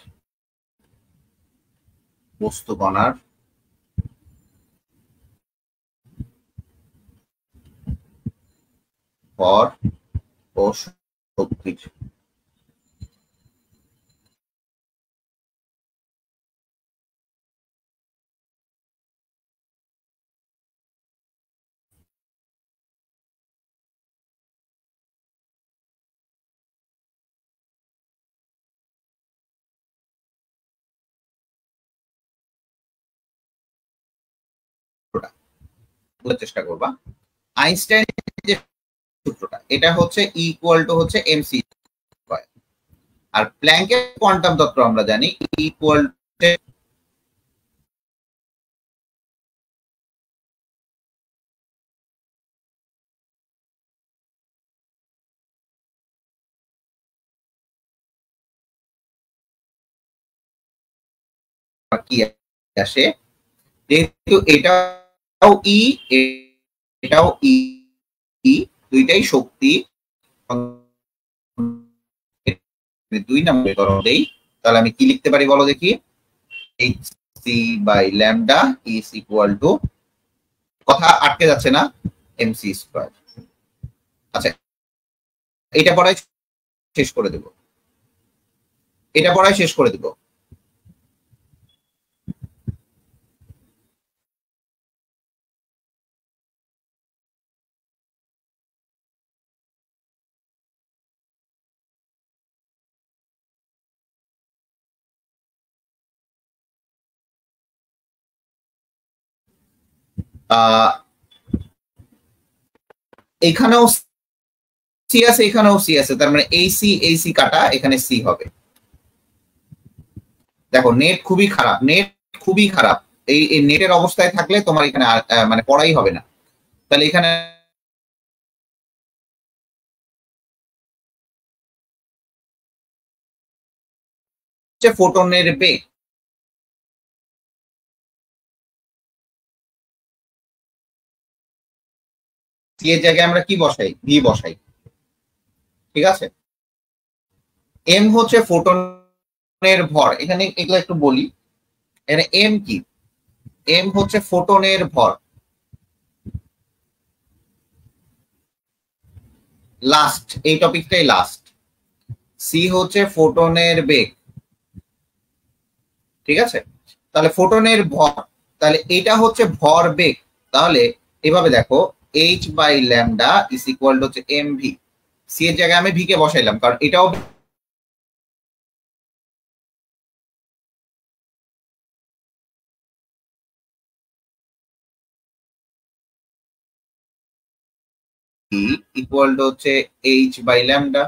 বস্তু কণার ভর ও শক্তির। চেষ্টা করবা, আইনস্টাইনের যে সূত্রটা, এটা হচ্ছে ইকুয়াল টু হচ্ছে এমসি স্কয়ার। আর প্ল্যাঙ্কের কোয়ান্টাম তত্ত্ব আমরা জানি ইকুয়াল কি আসে, যেহেতু এটাও ই এটাও ই, দুইটাই শক্তি, 2 নম্বরে ধরো দেই, তাহলে আমি কি লিখতে পারি বলো দেখি, hc by lambda is equal to, কথা আটকে যাচ্ছে না, mc স্কয়ার। আচ্ছা, এটা পড়াই শেষ করে দেব, এটা পড়াই শেষ করে দেব। এখানেও সি আছে, এখানেও সি আছে, তার মানে এই সি কাটা, এখানে সি হবে। দেখো নেট খুবই খারাপ, নেট খুবই খারাপ, এই নেটের অবস্থায় থাকলে তোমার এখানে মানে পড়াই হবে না। তাহলে এখানে ফোটনের বেগ, সি এর জায়গায় আমরা কি বসাই, ভি বসাই, ঠিক আছে। এম হচ্ছে ফোটনের ভর, এখানে এগুলো একটু বলি, এখানে এম কি, এম হচ্ছে ফোটনের ভর, লাস্ট এই টপিকটাই লাস্ট। সি হচ্ছে ফোটনের বেগ, ঠিক আছে। তাহলে ফোটনের ভর, তাহলে এটা হচ্ছে ভর বেগ, তাহলে এভাবে দেখো, H by lambda is equal to হচ্ছে এম ভি, সি এর জায়গায় আমি ভি কে বসাইলাম, কারণ এটাও ইকুয়াল টু হচ্ছে এইচ বাই ল্যামডা।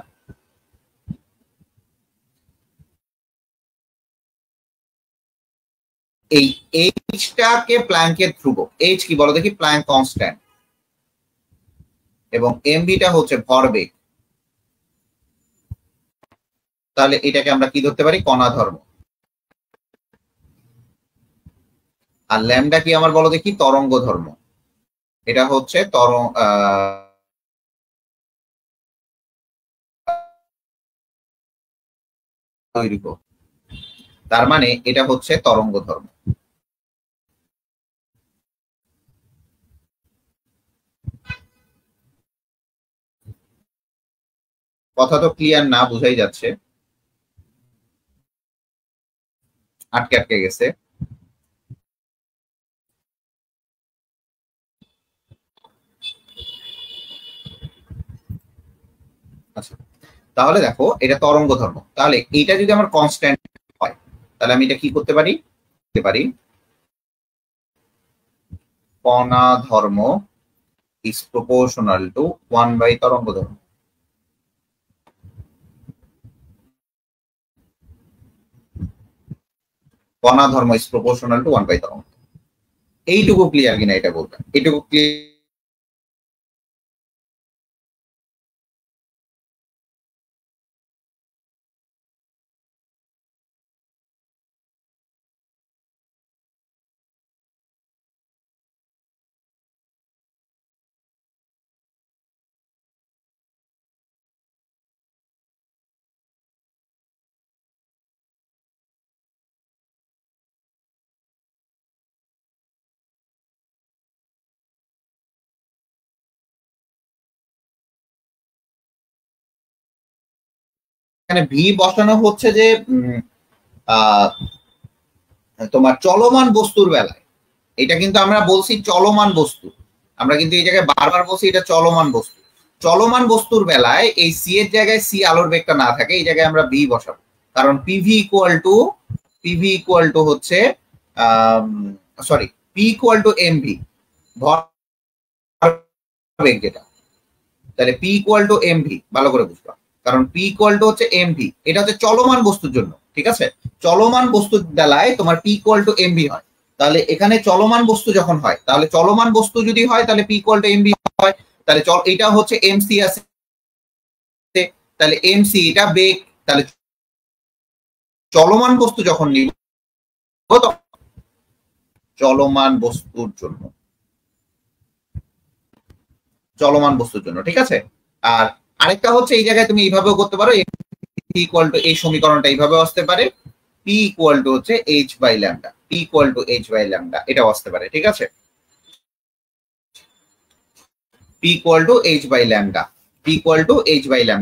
এই এইচটাকে প্ল্যাঙ্কের ধ্রুবক, এইচ কি বলো দেখি, প্ল্যাঙ্ক কনস্ট্যান্ট, এবং এমভিটা হচ্ছে ভরবেগ, তাহলে এটাকে আমরা কি ধরতে পারি, কণা ধর্ম। আর ল্যামডা কি আমার বলো দেখি, তরঙ্গ ধর্ম, এটা হচ্ছে দৈর্ঘ্য, তার মানে এটা হচ্ছে তরঙ্গ ধর্ম। কথা তো ক্লিয়ার না, বুঝাই যাচ্ছে, আটকে আটকে গেছে। আচ্ছা, তাহলে দেখো এটা তরঙ্গ ধর্ম, তাহলে এটা যদি আমার কনস্ট্যান্ট হয়, তাহলে আমি এটা কি করতে পারি, করতে পারি কণা ধর্ম is proportional to 1 by তরঙ্গ ধর্ম। কণা ধর্ম is proportional to 1 by তরঙ্গ। এইটুকু ক্লিয়ার কিনা এটা বলবেন, এইটুকু ক্লিয়ার। এখানে ভি বসানো হচ্ছে যে তোমার চলমান বস্তুর বেলায়, এটা কিন্তু আমরা বলছি চলমান বস্তু, আমরা কিন্তু এই জায়গায় বারবার বলছি এটা চলমান বস্তু। চলমান বস্তুর বেলায় এই সি এর জায়গায় সি আলোর বেগটা না থাকে, এই জায়গায় আমরা ভি বসাবো, কারণ পিভি ইকুয়াল টু হচ্ছে sorry, P equal to M V, ভর বেগ যেটা, তাহলে P equal to M V, ভালো করে বুঝবা, কারণ পি ইকুয়াল টু হচ্ছে এম ভি, এটা হচ্ছে চলমান বস্তুর জন্য, ঠিক আছে। চলমান বস্তুর বেলায় তোমার P equal to M V হয়, তাহলে এখানে চলমান বস্তু যখন হয়, তাহলে চলমান বস্তু যদি হয় তাহলে P equal to M V হয়, তাহলে এটা হচ্ছে এমসি আছে, তাহলে এমসি এটা বেগ, তাহলে চলমান বস্তু যখন নিব চলমান বস্তুর জন্য, চলমান বস্তুর জন্য, ঠিক আছে। আর আরেকটা হচ্ছে এই জায়গায় তুমি এইভাবেও করতে পারো, ইকুয়াল টু এই সমীকরণটা এইভাবেও আসতে পারে, পি ইকুয়াল টু হচ্ছে H by lambda, P equal to H by lambda এটাও আসতে পারে, ঠিক আছে। P equal to H by lambda, P equal to H by lambda.